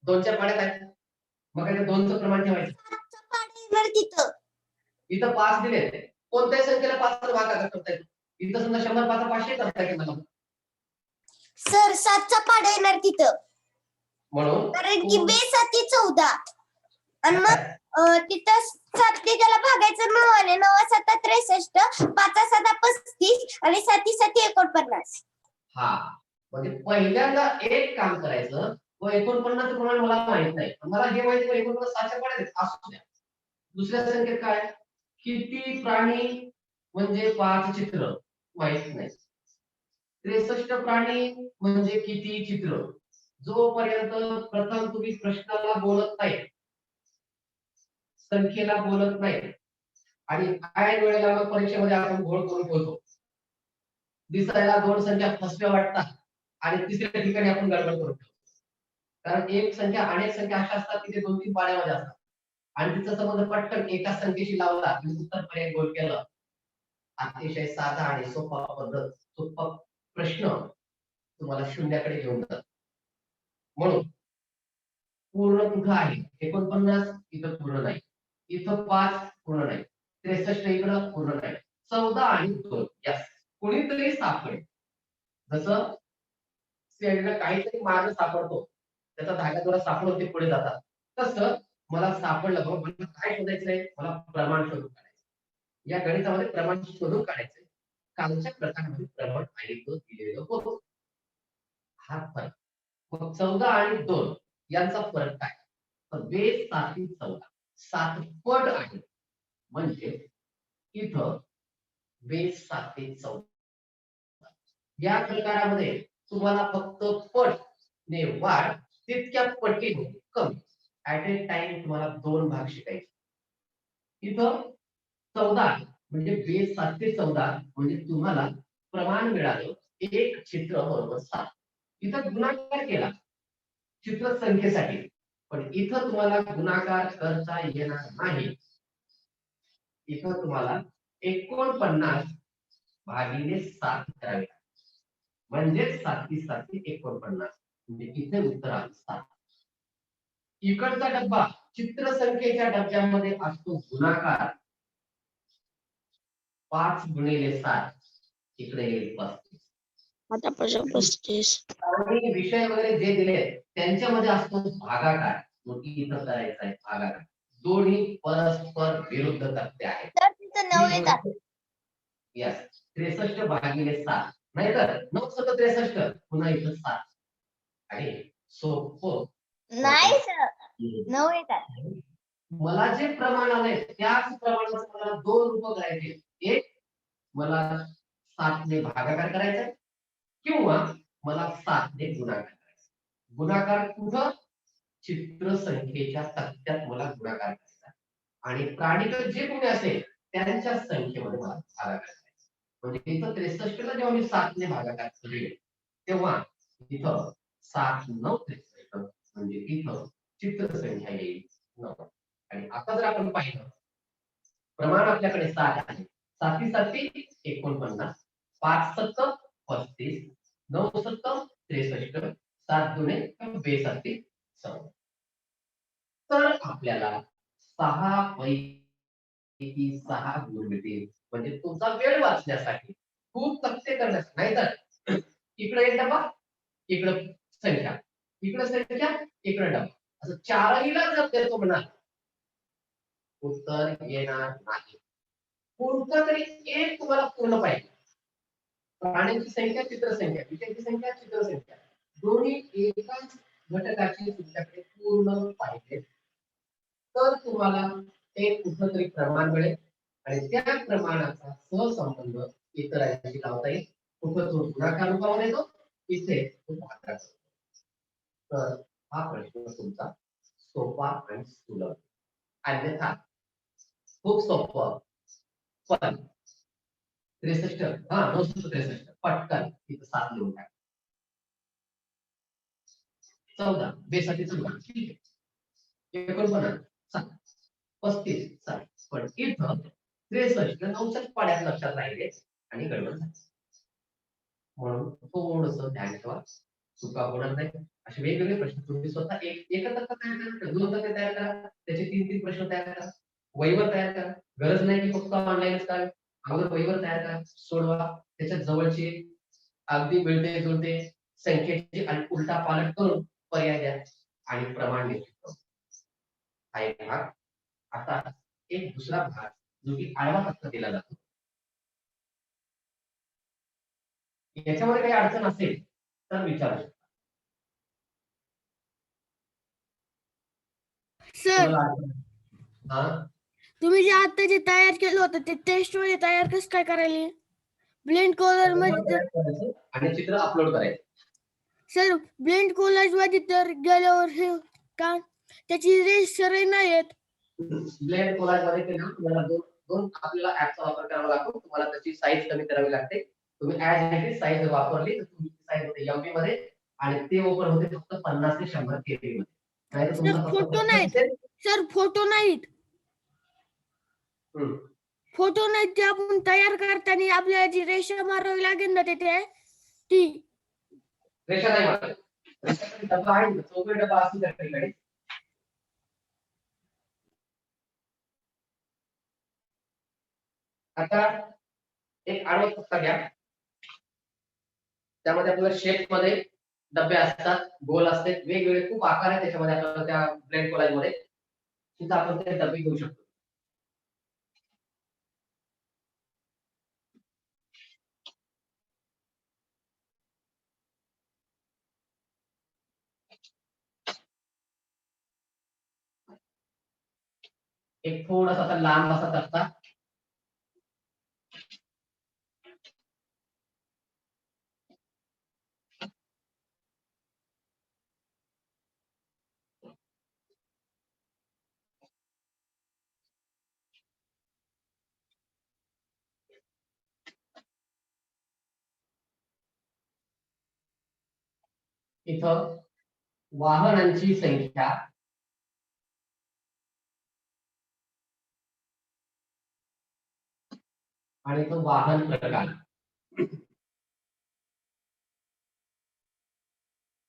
2च्या पाड्यात आहे, मग काय 2चं प्रमाण ठेवायचं. इथं 5 दिले, कोणत्याही संख्येला 5 चा भागाकार करता येतो. इथं समजा 100 5 500 करता येईल मला. सर 7चा पाडा येणार तिथं म्हणून कारण की बेस 14 आणि मग तिथं 7 त्याला भागायचं 9 आणि 9 7 63 5 7 35 आणि 7 7 49. म्हणजे पहिल्यांदा एक काम करायचं व 49 प्रमाण मला माहित नाही, मला हे माहिती आहे 49 7च्या पाड्यात असू द्या. दुसऱ्या संख्येत काय किती प्राणी म्हणजे 5 चित्र माहित नाही. 63 प्राणी म्हणजे किती चित्र. जोपर्यंत प्रथम तुम्ही प्रश्नाला बोलत नाही, संख्येला बोलत नाही आणि काय वेळेला मग परीक्षेमध्ये आपण घोळ करून बोलतो. दिसायला 2 संख्या फसव्या वाटतात आणि तिसऱ्या ठिकाणी आपण गडबड करतो. कारण एक संख्या अनेक संख्या अशा असतात की ते 2-3 पाड्यामध्ये असतात आणि तिचा संबंध पटकन एका संख्येशी लावला आणि उत्तर पर्याय गोल केलं. अतिशय साधा आणि सोपा पद्धत, सोपा प्रश्न तुम्हाला शून्याकडे घेऊन जातो. म्हणून पूर्ण कुठं आहे 49 इथं पूर्ण नाही, इथं 5 पूर्ण नाही, 63 इकडं पूर्ण नाही, 14 आणि 2 यस कोणीतरी सापडेल. जसं स्त्रियांना काहीतरी मार्ग सापडतो, त्याचा धागा थोडा सापडून ते पुढे जातात, तसं मला सापडलं बघ, मला काय शोधायचंय, मला प्रमाण शोधून काढायचं. या गणितामध्ये प्रमाण शोधून काढायचंय. कालच्या प्रकारामध्ये प्रमाण आणि तो दिलेलं होतं. हा फरक. मग 14 आणि 2 यांचा फरक काय? तर बेस 7 14 7 पट आहे. म्हणजे इथं बेस 7 14 या प्रकारामध्ये तुम्हाला फक्त पट ने वाढ तितक्या पटीने कमी ऍट ए टाइम तुम्हाला 2 भाग शिकायचे. इथं 14 म्हणजे बेस 7 ते 14 म्हणजे तुम्हाला प्रमाण मिळालं एक चित्र बरोबर 7. इथं गुणाकार केला चित्र संख्येसाठी, पण इथं तुम्हाला गुणाकार करता येणार नाही. इथं तुम्हाला 49 भागिले 7 करावे लागेल. म्हणजे 7 7 49 म्हणजे इथे उत्तर आलं 7. इकडचा डब्बा चित्र संख्येच्या डब्यामध्ये असतो गुणाकार 5 गुणिले 7 इकडे येईल 35. आता 35. आणि विषय वगैरे जे दिले त्यांच्यामध्ये असतो भागाकार. मग इथं करायचा आहे भागाकार. दोन्ही परस्पर विरुद्ध तथ्य आहेत. सर तिथं 9 येतात. यस 63 भागिले 7 नाहीतर 9 7 63 पुन्हा इथं 7 आणि सोपं नाही सर 9 येतात. मला जे प्रमाण आले त्याच प्रमाणाचं मला 2 रूप करायचे. एक मला 7 ने भागाकार करायचा आहे किंवा मला 7 ने गुणाकार करायचा. गुणाकार कुठं चित्र संख्येच्या तथ्यात मला गुणाकार करायचा आणि प्राणिक जे कोणी असेल त्यांच्या संख्येमध्ये मला भागाकार करायचा. म्हणजे इथं 63 ला जेव्हा मी 7 ने भागाकार करेल तेव्हा इथं 7 9 63 म्हणजे इथं चित्र संख्या येईल 9. आणि आता जर आपण पाहिलं प्रमाण आपल्याकडे 7 आहे. 7 7 49 5 7 35 9 7 63 7 दुणे 62 14. तर आपल्याला 6 पैकी 6 गुण मिळतील. म्हणजे तुमचा वेळ वाचण्यासाठी खूप तक्ते करण्यासाठी. नाहीतर इकडे एक डबा इकडे संख्या इकडे संख्या इकडे डबा असं चारहीला जर देतो म्हणा उत्तर येणार नाही. कोणतं तरी एक तुम्हाला पूर्ण पाहिजे. प्राण्यांची संख्या चित्रसंख्या विषयाची संख्या चित्रसंख्या दोन्ही एकाच घटकाची तुमच्याकडे पूर्ण पाहिजे तर तुम्हाला एक कुठलं तरी प्रमाण मिळेल आणि त्या प्रमाणाचा सहसंबंध इतरांशी लावता येईल. कुठं तो गुणाकार रूपामध्ये येतो इथे तो भागाकार. तर हा प्रश्न तुमचा सोपा आणि सुलभ. अन्यथा खूप सोपं पण 63 963 पटकन इथं 7 लिहून टाक. 14 बेसाठी 14 ठीक आहे. 49 7 35 7 पण इथं 63 9च्याच पाड्यात लक्षात राहिले आणि गडबड झाली. म्हणून थोडंसं ध्यान ठेवा चुका होणार नाही. असे वेगवेगळे प्रश्न तुम्ही स्वतः एका तक्ता तयार करा, 2 तक्ते तयार करा, त्याचे 3 प्रश्न तयार करा, वहीवर तयार करा. गरज नाही की फक्त ऑनलाईनच करा. अगोदर वहीवर तयार करा, सोडवा, त्याच्यात जवळचे अगदी मिळते जुळते संख्येचे आणि उलटा पालट करून पर्याय द्या आणि प्रमाण निश्चित करा. हा एक भाग. आता एक दुसरा भाग जो की आडवा तक्ता दिला जातो. याच्यामध्ये काही अडचण असेल तर विचारू शकता. सर हा तुम्ही जे आता जे तयार केलं होतं ते टेस्ट मध्ये तयार कसं काय करायला ब्लेंड कलर मध्ये आणि चित्र अपलोड करायचं. सर ब्लेंड कलर मध्ये तर गेल्यावर हे का त्याची रेस सरळ नाही येत. ब्लेंड कोलाज मध्ये ते ना तुम्हाला दोन आपल्याला ऍपचा वापर करावा लागतो. तुम्हाला त्याची साईज कमी करावी लागते. तुम्ही ऍड साईज वापरली तर तुमची साईज होते एमबी मध्ये आणि ते ओपन होते फक्त 50 ते 100 kb मध्ये. नाहीतर सर तुमचा फक्त फोटो प्रश्न नाहीत दिसेल. सर फोटो नाहीत हम्म. फोटो नाहीत ते आपण तयार करताना आपल्याला जी रेषा मारावी लागेल ना तिथे ती रेषा नाही मारत. रेषाखाली डबा आहे ना, चौकोनी डबा असतो त्या ठिकाणी. आता एक आडवा तक्ता घ्या. त्यामध्ये आपल्याला शेप मध्ये डबे असतात, गोल असते, वेगवेगळे खूप आकार आहेत त्याच्यामध्ये आपल्याला त्या ब्लेंड कॉलेज मध्ये. तिथं आपण ते डबे घेऊ शकतो. एक थोडासा असा लांब असा तक्ता. इथं वाहनांची संख्या आणि तो वाहन प्रकार.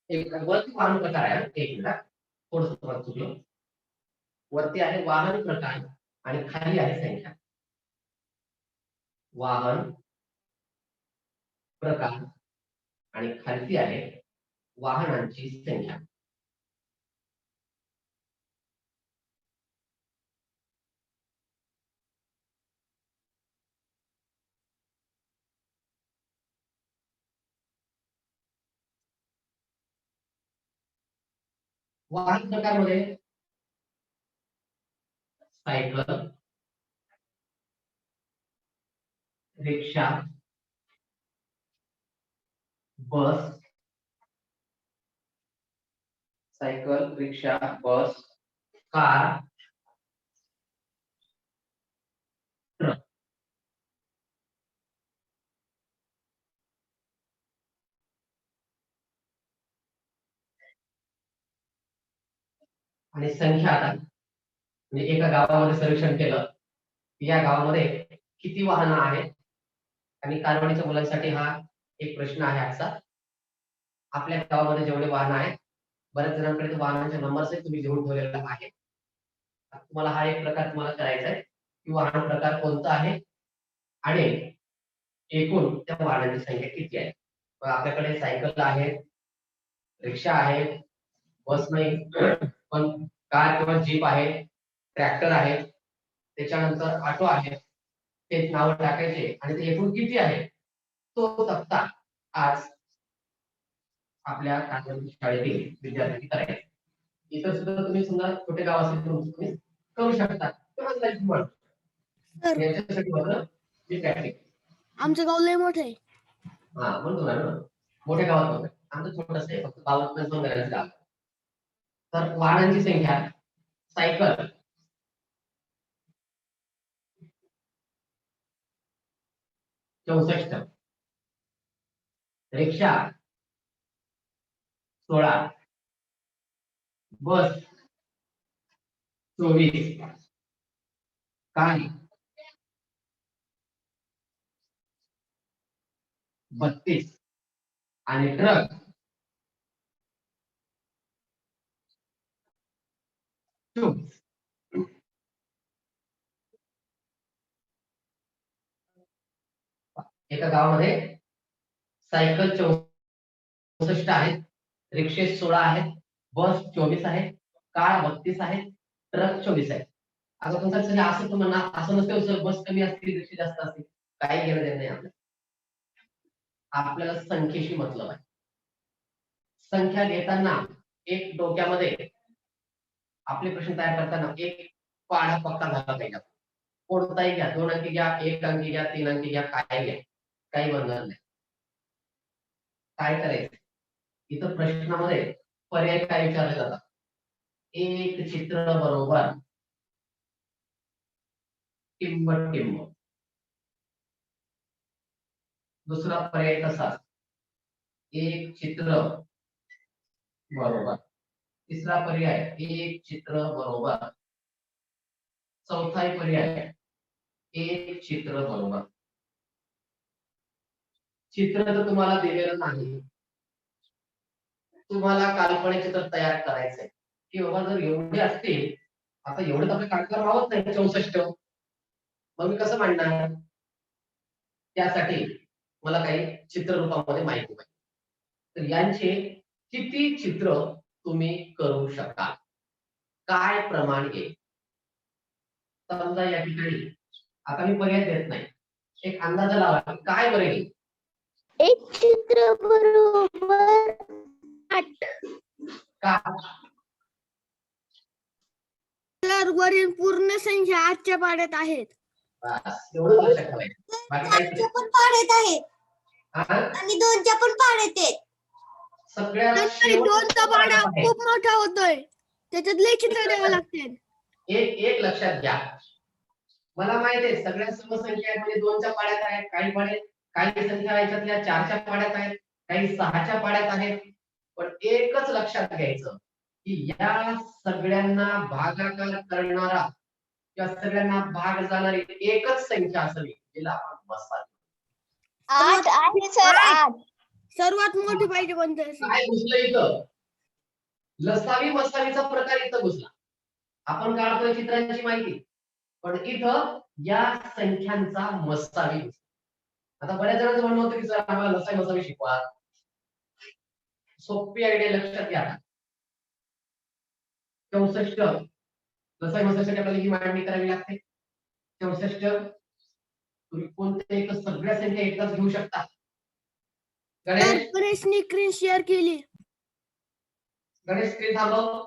एक वरती वाहन प्रकार आहे. एक मिनिट, थोडंसं तुम्हाला चुकलं. वरती आहे वाहन प्रकार आणि खाली आहे संख्या. वाहन प्रकार आणि खालती आहे वाहनांची संख्या. वाहन प्रकारमध्ये सायकल, रिक्षा, बस, सायकल, रिक्षा, बस, कार, ट्रक. आणि संख्या आता म्हणजे एका गावामध्ये सर्वेक्षण केलं, या गावामध्ये किती वाहनं आहेत. आणि कारवानीच्या मुलांसाठी हा एक प्रश्न आहे आजचा. आपल्या गावामध्ये जेवढे वाहन आहेत, बऱ्याच जणांकडे वाहनांचे नंबर्स तुम्ही लिहून ठेवलेला आहे. तुम्हाला हा एक प्रकार तुम्हाला करायचा आहे की वाहन प्रकार कोणता आहे आणि एकूण त्या वाहनांची संख्या किती आहे. आपल्याकडे सायकल आहे, रिक्षा आहे, बस नाही पण कार किंवा जीप आहे, ट्रॅक्टर आहे, त्याच्यानंतर ऑटो आहे. ते नाव टाकायचे आणि ते एकूण किती आहे तो तक्ता आज आपल्या शाळेतील विद्यार्थी करायचे. इतर सुद्धा तुम्ही समजा छोटे गाव असेल तर तुम्ही करू शकता. सर याच्यासाठी मात्र मी प्रॅक्टिस. आमचं गाव लय मोठं आहे. हा म्हणतो ना, मोठ्या गावात बघा, आमचं छोटंसं आहे, फक्त 52 घरांचं गाव. तर वाहनांची संख्या सायकल 64, रिक्षा 16, बस 24, कार 32 आणि ट्रक 24. एका गावामध्ये सायकल 64 आहेत, रिक्षे 16 आहेत, बस 24 आहेत, कार 32 आहेत, ट्रक 24 आहेत. आता तुमचा सगळं असं तुम्हाला असं नसतं सर बस कमी असते, रिक्षे जास्त असते, काही घेणं देणं नाही आपल्याला. आपल्याला संख्येशी मतलब आहे. संख्या घेताना एक डोक्यामध्ये आपले प्रश्न तयार करताना एक पाढा पक्का झाला पाहिजे. कोणताही घ्या, 2 अंकी घ्या, 1 अंकी घ्या, 3 अंकी घ्या, काय घ्या, काही बंधन नाही. काय करायचं इथं प्रश्नामध्ये पर्याय काय विचारले जातात. एक चित्र बरोबर टिंब टिंब. दुसरा पर्याय तसा, एक चित्र बरोबर. तिसरा पर्याय एक चित्र बरोबर. चौथा पर्याय एक चित्र बरोबर. चित्र तर तुम्हाला दिलेलं नाही, तुम्हाला काल्पनिक चित्र तयार करायचंय की बाबा जर एवढे असतील, आता एवढं तर आपल्या कागदावर मावत नाही 64, मग मी कसं मांडणार? त्यासाठी मला काही चित्ररूपामध्ये माहिती पाहिजे. तर यांचे किती चित्र तुम्ही करू शकता, काय प्रमाण आहे? समजा या ठिकाणी आता मी पर्याय देत नाही, एक अंदाज लावा की काय बरं येईल. एक चित्र बरोबर 8. का? तर वरील पूर्ण संख्या 8च्या पाड्यात आहेत. बस एवढं लक्षात ठेवायचं, बाकी काहीच नाही. पण पाड्यात आहेत हा? आणि 2च्या पण पाड्यात आहेत. सगळ्यात नंतर शेवटचा 2चा पाडा आहे. खूप मोठा होतोय, त्याच्यात लय चित्र द्यावं लागते. एक लक्षात घ्या, मला माहिती आहे सगळ्या समसंख्या आहेत म्हणजे 2च्या पाड्यात आहेत, काही संख्या याच्यातल्या 4च्या पाड्यात आहेत, काही 6च्या पाड्यात आहेत. पण एकच लक्षात घ्यायचं की या सगळ्यांना भागाकार करणारा किंवा सगळ्यांना भाग जाणारी एकच संख्या असावी, जिला आपण बसावी. 8 आहे सर 8. सर्वात मोठी पाहिजे कोणती असेल. काय घुसलं इथं? लसावी मसावीचा प्रकार इथं घुसला. आपण काढतोय चित्रांची माहिती, पण इथं या संख्यांचा मसावी घुसला. आता बऱ्याच जणांचं म्हणणं होतं की सर आम्हाला लसावी मसावी शिकवा. सोपी आयडिया लक्षात घ्या. 64 लसावी मसावीसाठी आपल्याला ही मांडणी करावी लागते. 64 तुम्ही कोणते एक सगळ्या संख्या एकदाच घेऊ शकता. गणेश गणेशनी स्क्रीन शेअर केली. गणेश स्क्रीन थांबव.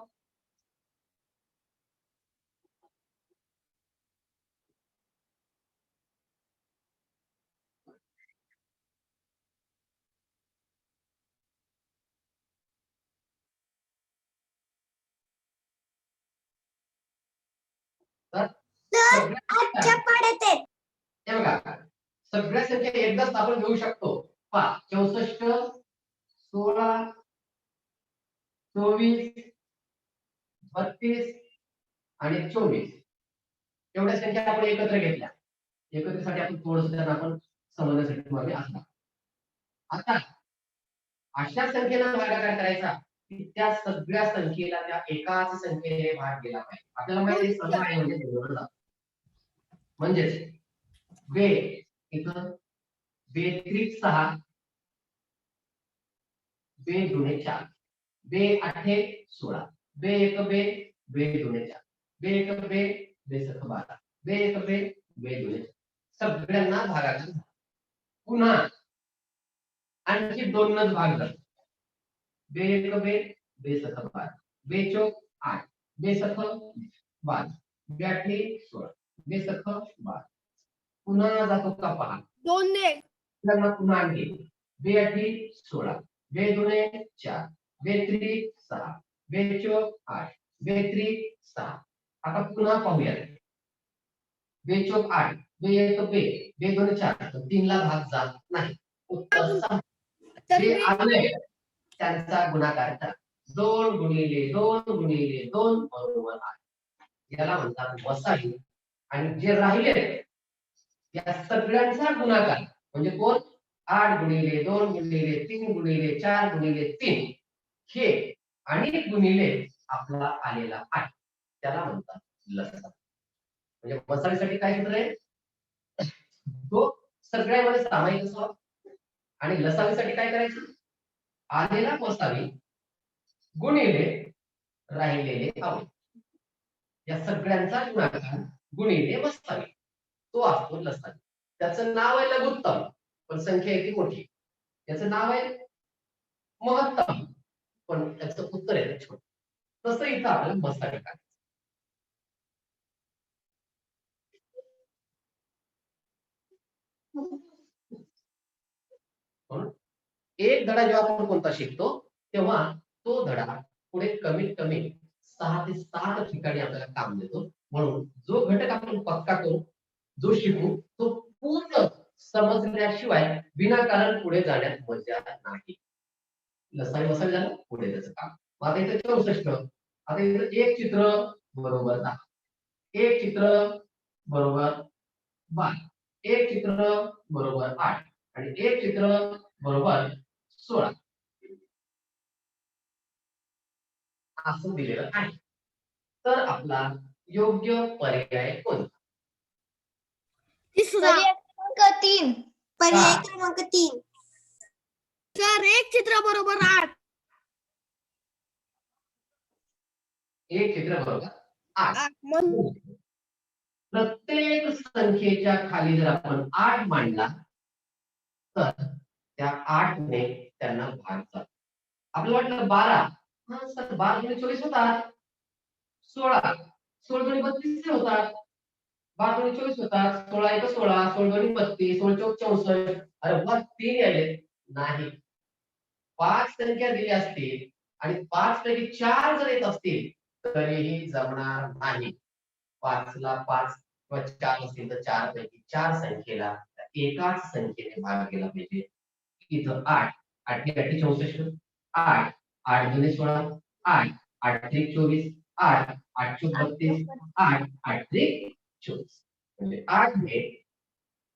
तर आजच्या पाड्यात आहेत. हे बघा सगळ्या संख्या एकदाच आपण घेऊ शकतो. पहा 64 16 24 32 आणि 24 एवढ्या संख्या आपण एकत्र घेतल्या. एकत्रेसाठी आपण थोडंसं त्यांना आपण समजण्यासाठी मागे असणार. आता अशा संख्येला भागाकार करायचा की त्या सगळ्या संख्येला त्या एकाच संख्येने भाग गेला पाहिजे. आपल्याला माहिती आहे सम आहे म्हणजे जोडलं जातं. म्हणजेच बे इथं बे त्रिक 6 बे दुणे 4 बे 8 16 बे 1 बे बे दुणे 4 बे 1 बे बे 7 12 बे 1 बे बे दुणे 4 सगळ्यांना भागाकार झाला. पुन्हा आणखी दोनच भाग झाले. बे 1 बे बे 7 12 बे 4 8 बे 7 12 बे 8 16 बे 7 12 पुन्हा जातो का पहा 2 ने पुन्हा आणखी बे 8 16 बे दुणे 4 बे 3 6 बे 4 8 बे 3 6. आता पुन्हा पाहूया. बे 4 8 बे 1 बे बे 2 4 3 ला भाग जात नाही. उत्तर 6. जे आले त्यांचा गुणाकार करा. 2 गुणिले 2 गुणिले 2 बरोबर 8. याला म्हणतात वसावी. आणि जे राहिले या सगळ्यांचा गुणाकार म्हणजे कोण 8 गुणिले 2 गुणिले 3 गुणिले 4 गुणिले 3 हे आणि गुणिले आपला आलेला 8 त्याला म्हणतात लसावी. म्हणजे वसावीसाठी काय सूत्र आहे? तो सगळ्यामध्ये सामायिक असावा. आणि लसावीसाठी काय करायचं? आलेला वसावी गुणिले राहिलेले अवयव या सगळ्यांचा गुणाकार गुणिले वसावी तो असतो लसावी. त्याचं नाव आहे लघुत्तम पण संख्या येते मोठी. त्याचं नाव आहे महत्तम पण त्याचं उत्तर आहे छोट. तसं इथं आपल्याला मसावी करायचं. एक धडा जेव्हा आपण कोणता शिकतो तेव्हा तो धडा पुढे कमीत कमी 6 ते 7 ठिकाणी आपल्याला काम देतो. म्हणून जो घटक आपण पक्का करू जो शिकू तो पूर्ण समजण्याशिवाय विनाकारण पुढे जाण्यात मजा नाही. लसावी वसावी झालं पुढे त्याचं काम. मग आता इथं 64. आता इथं एक चित्र बरोबर 10, एक चित्र बरोबर 12, एक चित्र बरोबर 8 आणि एक चित्र बरोबर 16 असं दिलेलं आहे. तर आपला योग्य पर्याय कोणता? तिसरा. पर्याय क्रमांक 3. पर्याय क्रमांक 3. सर एक चित्र बरोबर 8. एक चित्र बरोबर 8. म्हणून प्रत्येक संख्येच्या खाली जर आपण 8 मांडला तर त्या 8 ने त्यांना भाग जातो. आपल्याला वाटलं 12, हा सर 12 गुणिले 24 होतात. 16, 16 गुणिले 32 होतात. 12 गुणिले 24 होतात. 16 एक 16, 16 दोन्ही 32, 16 चौक 64. अरे वा 3 आले. नाही, 5 संख्या दिल्या असतील आणि 5 पैकी 4 जर येत असतील तरीही जमणार नाही. 5 ला 5 किंवा 4 असतील तर 4 पैकी 4 संख्येला एकाच संख्येने भाग केला पाहिजे. इथं 8, 8 ने 8 64, 8, 8 दुने 16, 8, 8 त्रिक 24, 8, 8 चौक 32, 8, 8 त्रिक 24. म्हणजे 8 ने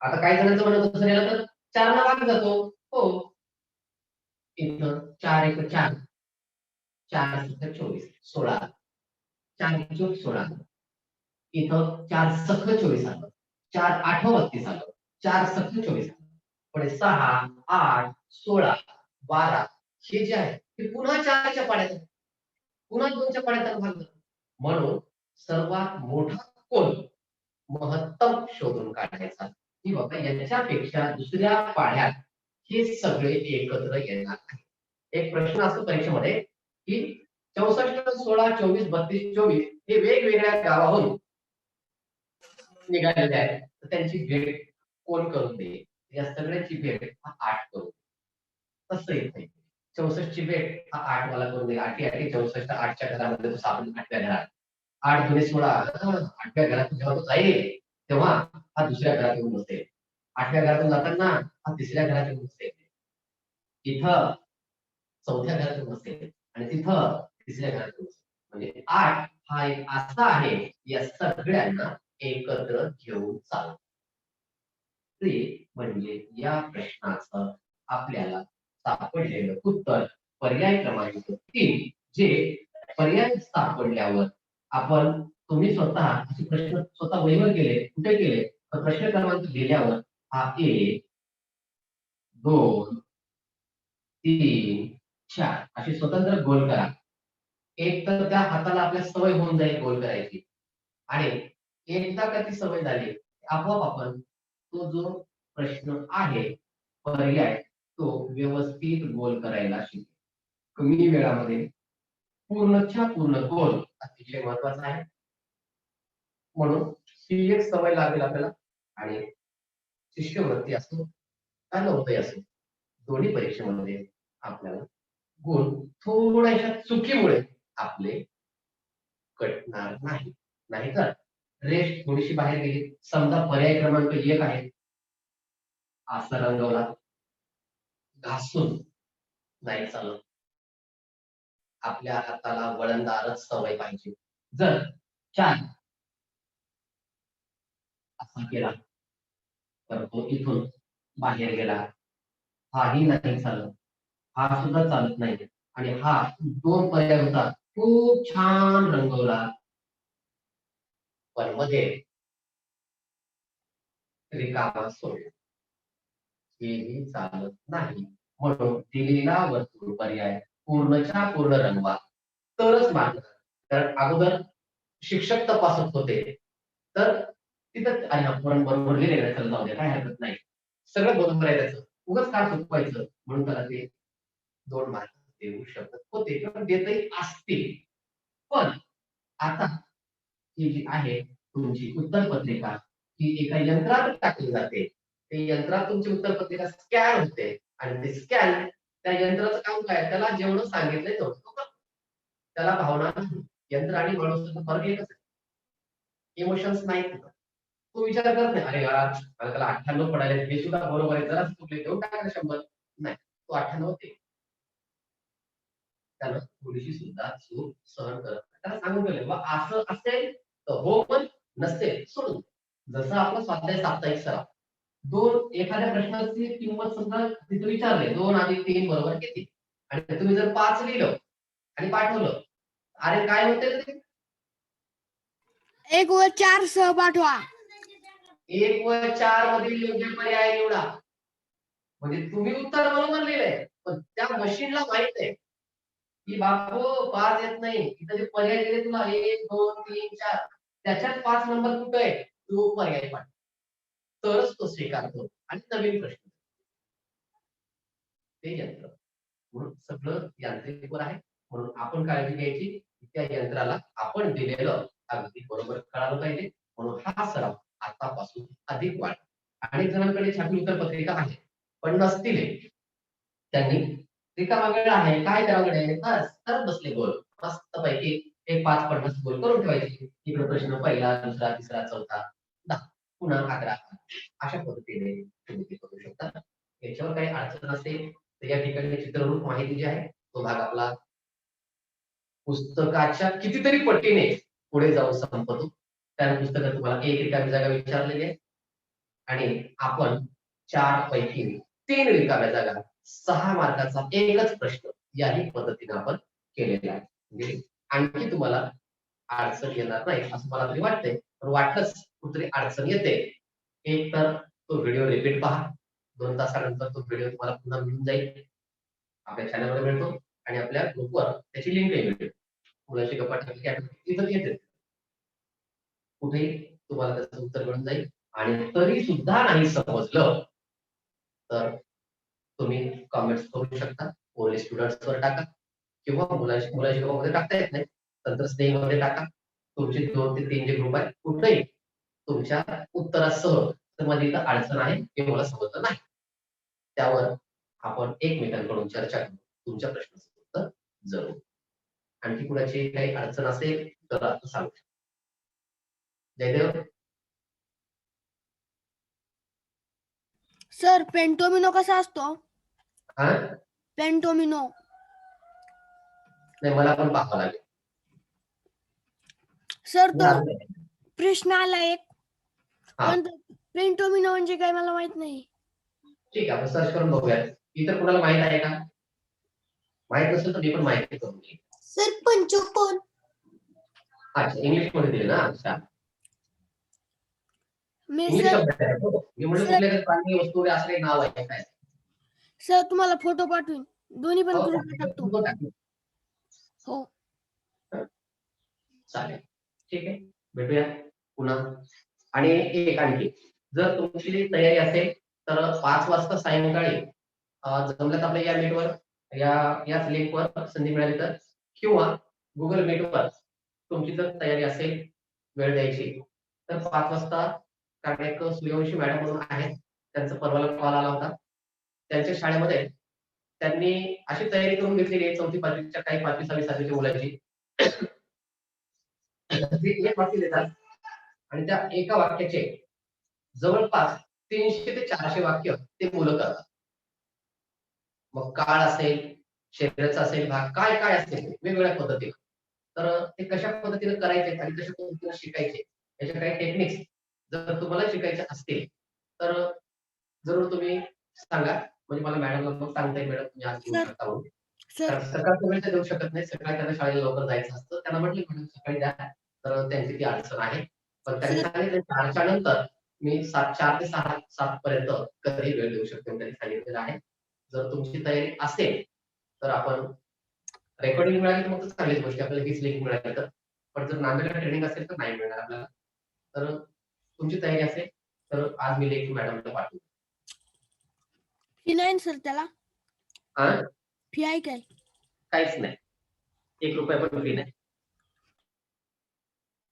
आता काही जणांचं म्हणत होतं सर याला तर 4 ला भाग जातो. हो, इथं 4 एक 4, 4 सत्तर 24, 16, 4 एक चौक 16. इथं 4 सख 24 आलं, 4 8 32 आलं, 4 सख 24 आलं. पुढे 6, 8, 16, 12 हे जे आहे ते पुन्हा 4च्या पाड्यात आहे. पुन्हा 2च्या पाड्यात भाग जातो. म्हणून सर्वात मोठा कोण महत्तम शोधून काढायचा की बाबा याच्यापेक्षा दुसऱ्या पाड्यात हे सगळे एकत्र येणार नाही. एक प्रश्न असतो परीक्षेमध्ये की 64, 16, 24, 32, 24 हे वेगवेगळ्या गावाहून निघालेले आहेत. तर त्यांची भेट कोण करून देईल? या सगळ्यांची भेट हा 8 करून देईल. तसं येत नाही. 64 ची भेट हा 8 वाला करून देईल. 8 8 64 8च्या घरामध्ये तो सापडेल 8व्या घरात. 8 दुने 16 8व्या घरात जेव्हा तो जाईल तेव्हा हा दुसऱ्या घरात येऊन बसेल. 8व्या घरातून जाताना हा तिसऱ्या घरात येऊन बसेल. इथं 4थ्या घरात येऊन बसेल आणि तिथं तिसऱ्या घरात येऊन बसेल. म्हणजे 8 हा एक असा आहे या सगळ्यांना एकत्र घेऊन चालतो. ते म्हणजे या प्रश्नाचं आपल्याला सापडलेलं उत्तर पर्याय क्रमांक 3. जे पर्याय सापडल्यावर आपण तुम्ही स्वतः असे प्रश्न स्वतः वहीवर केले, कुठे केले तर प्रश्न क्रमांक लिहिल्यावर हा 1 2 3 4 असे स्वतंत्र गोल करा. एक तर त्या हाताला आपल्या सवय होऊन जाईल गोल करायची आणि एकदा का ती सवय झाली आपोआप आपण तो जो प्रश्न आहे पर्याय तो व्यवस्थित गोल करायला शिकू. कमी वेळामध्ये पूर्णच्या पूर्ण गोल अतिशय महत्वाचा आहे. म्हणून ही एक सवय लागेल आपल्याला आणि शिष्यवृत्ती असो का नवोदय असो दोन्ही परीक्षेमध्ये आपल्याला गुण थोड्याशा चुकीमुळे आपले कटणार नाही. नाहीतर रेष थोडीशी बाहेर गेली, समजा पर्याय क्रमांक 1 आहे असा रंगवला, घासून नाही चालत. आपल्या हाताला वळणदारच सवय पाहिजे. जर 4 असा केला तर तो इथून बाहेर गेला, हाही नाही चालत, हा सुद्धा चालत नाही आणि हा 2 पर्याय होता खूप छान रंगवला पण मध्ये रिकामा सोडला, हेही चालत नाही. म्हणून दिलेला वर्तुळ पर्याय पूर्णच्या पूर्ण रंगवा तरच मार्ग. कारण अगोदर शिक्षक तपासत होते तर तिथं आणि आपण बरोबर लिहिलेलं चल जाऊ दे काय हरकत नाही, सगळं बरोबर आहे त्याचं, उगाच का चुकवायचं म्हणून त्याला ते 2 मार्क देऊ शकत होते किंवा देतही असतील. पण आता ही जी आहे तुमची उत्तर पत्रिका ही एका यंत्रात टाकली जाते. ते यंत्रात तुमची उत्तर पत्रिका स्कॅन होते आणि ते स्कॅन त्या यंत्राचं काम काय त्याला जेवढं सांगितलंय तेवढं तो करतो. त्याला भावना नाही. यंत्र आणि माणूस फरक एकच आहे. इमोशन्स नाही. तो विचार करत नाही अरे यार मला त्याला 98 पडायला हे सुद्धा बरोबर आहे जरा चुकले देऊन टाका 100. नाही, तो 98 होते. त्यानं थोडीशी सुद्धा चूक सहन करत नाही. त्याला सांगून ठेवलंय बा असं असेल तर हो पण नसेल सोडून दे. जसं आपलं स्वाध्याय साप्ताहिक सराव एखाद्या प्रश्नाची किंमत समजा तिथे विचारले 2 अधिक 3 बरोबर किती आणि तुम्ही जर 5 लिहिलं आणि पाठवलं अरे काय होते रे ते 1 व 4 सह पाठवा. 1 व 4 मधील योग्य पर्याय निवडा. म्हणजे तुम्ही उत्तर बरोबर लिहिलंय पण त्या मशीनला माहित आहे की बापू 5 येत नाही इथं जे पर्याय दिले तुला 1 2 3 4 त्याच्यात 5 नंबर कुठे आहे तो पर्याय पाठ तरच तो स्वीकारतो आणि नवीन प्रश्न ते यंत्र म्हणून सगळं यांत्रिकवर आहे म्हणून आपण काळजी घ्यायची की त्या यंत्राला आपण दिलेलं अगदी बरोबर कळालं पाहिजे म्हणून हा सराव आतापासून अधिक वाढ अनेक जणांकडे छापील उत्तर पत्रिका आहे पण नसतील त्यांनी रिकामा वेळ आहे काय करावं बस करत बसले गोल मस्त पैकी एक 5-50 गोल करून ठेवायचे इकडे प्रश्न पहिला दुसरा तिसरा चौथा 10 पुन्हा 11 अशा पद्धतीने तुम्ही ते करू शकता याच्यावर काही अडचण असेल तर या ठिकाणी चित्ररूप माहिती जी आहे तो भाग आपला पुस्तकाच्या कितीतरी पटीने पुढे जाऊन संपतो त्या पुस्तकात तुम्हाला एक रिकामी जागा विचारलेली आहे आणि आपण 4 पैकी 3 रिकाम्या जागा 6 मार्काचा एकच प्रश्न याही पद्धतीने आपण केलेला आहे म्हणजे आणखी तुम्हाला अडचण येणार नाही असं मला तरी वाटतंय पण वाटलंच कुठतरी अडचण येते एक तर तो व्हिडिओ रिपीट पहा 2 तासानंतर तो व्हिडिओ तुम्हाला पुन्हा मिळून जाईल आपल्या चॅनलवर मिळतो आणि आपल्या ग्रुपवर त्याची लिंकही मिळते मुलाची गप्पा टाकली इथं येते कुठेही तुम्हाला त्याचं उत्तर मिळून जाईल आणि तरी सुद्धा नाही समजलं तर तुम्ही कमेंट्स करू शकता ओनली स्टुडंट्स वर टाका किंवा मुलाची गप्पामध्ये टाकता येत नाही तंत्रस्नेही मध्ये टाका तुमचे 2 ते 3 जे ग्रुप आहेत कुठेही तुमच्या उत्तरासह तर माझी इथं अडचण आहे हे मला समजलं नाही त्यावर आपण एकमेकांकडून चर्चा करू तुमच्या प्रश्नाचं उत्तर जरूर आणखी कुणाची काही अडचण असेल तर आता सांगू जयदेव सर पेंटोमिनो कसा असतो हा पेंटोमिनो नाही मला पण पाहावं लागेल सर तो हा, प्रश्न आला एक हा. पण पेंटोमिनो म्हणजे काय मला माहित नाही. ठीक आहे आपण सर्च करून बघूया इतर कुणाला माहित आहे का माहित नसेल तर मी पण माहिती करून घेईन सर पंचोकोन अच्छा इंग्लिश मध्ये दिले ना अच्छा मी इंग्लिश सर शब्द आहे तो. मी म्हणलं कुठल्या तरी प्राणी वस्तू वगैरे असं काही नाव आहे काय सर तुम्हाला फोटो पाठवीन दोन्ही पण हो, ग्रुपला टाकतो. फोटो टाकू. हो चालेल ठीक आहे भेटूया पुन्हा आणि एक आणखी जर तुमची तयारी असेल तर 5 वाजता सायंकाळी जमल्यात आपल्या या मीटवर याच लिंकवर संधी मिळाली तर किंवा गुगल मीटवर तुमची जर तयारी असेल वेळ द्यायची तर 5 वाजता कारण एक सूर्यवंशी मॅडम म्हणून आहेत त्यांचा परवाला कॉल आला होता त्यांच्या शाळेमध्ये त्यांनी अशी तयारी करून घेतलेली आहे 4थी 5वीच्या काही 5वी 6वी 7वीच्या मुलांची ते एक वाक्य देतात आणि त्या एका वाक्याचे जवळपास 300 ते 400 वाक्य ते मुलं करतात मग काळ असेल शरीराचा असेल भाग काय काय असेल वेगवेगळ्या पद्धतीने तर ते कशा पद्धतीने करायचे आणि कशा पद्धतीने शिकायचे याच्या काही टेक्निक्स जर तुम्हाला शिकायचे असतील तर जरूर तुम्ही सांगा म्हणजे मला मॅडमला मग सांगता येईल मॅडम तुम्ही आज घेऊ शकता म्हणून सर सकाळचं वेळ तर देऊ शकत नाही सकाळी त्यांना शाळेला लवकर जायचं असतं त्यांना म्हटलं मॅडम सकाळी द्या तर त्यांची ती अडचण आहे पण त्यांनी सांगितलं 4च्या नंतर मी 4 ते 7 पर्यंत कधी वेळ देऊ शकतो त्यांनी सांगितलेलं आहे जर तुमची तयारी असेल तर आपण रेकॉर्डिंग मिळाली तर मग चांगलीच गोष्ट आपल्याला हीच लिंक मिळाली तर पण जर नांदेडला ट्रेनिंग असेल तर नाही मिळणार आपल्याला तर तुमची तयारी असेल तर आज मी लिंक मॅडमला पाठवू फी नाही सर त्याला हा फी आहे काय काहीच नाही 1 रुपया पण फी नाही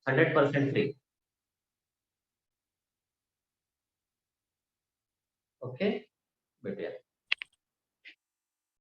100% फ्री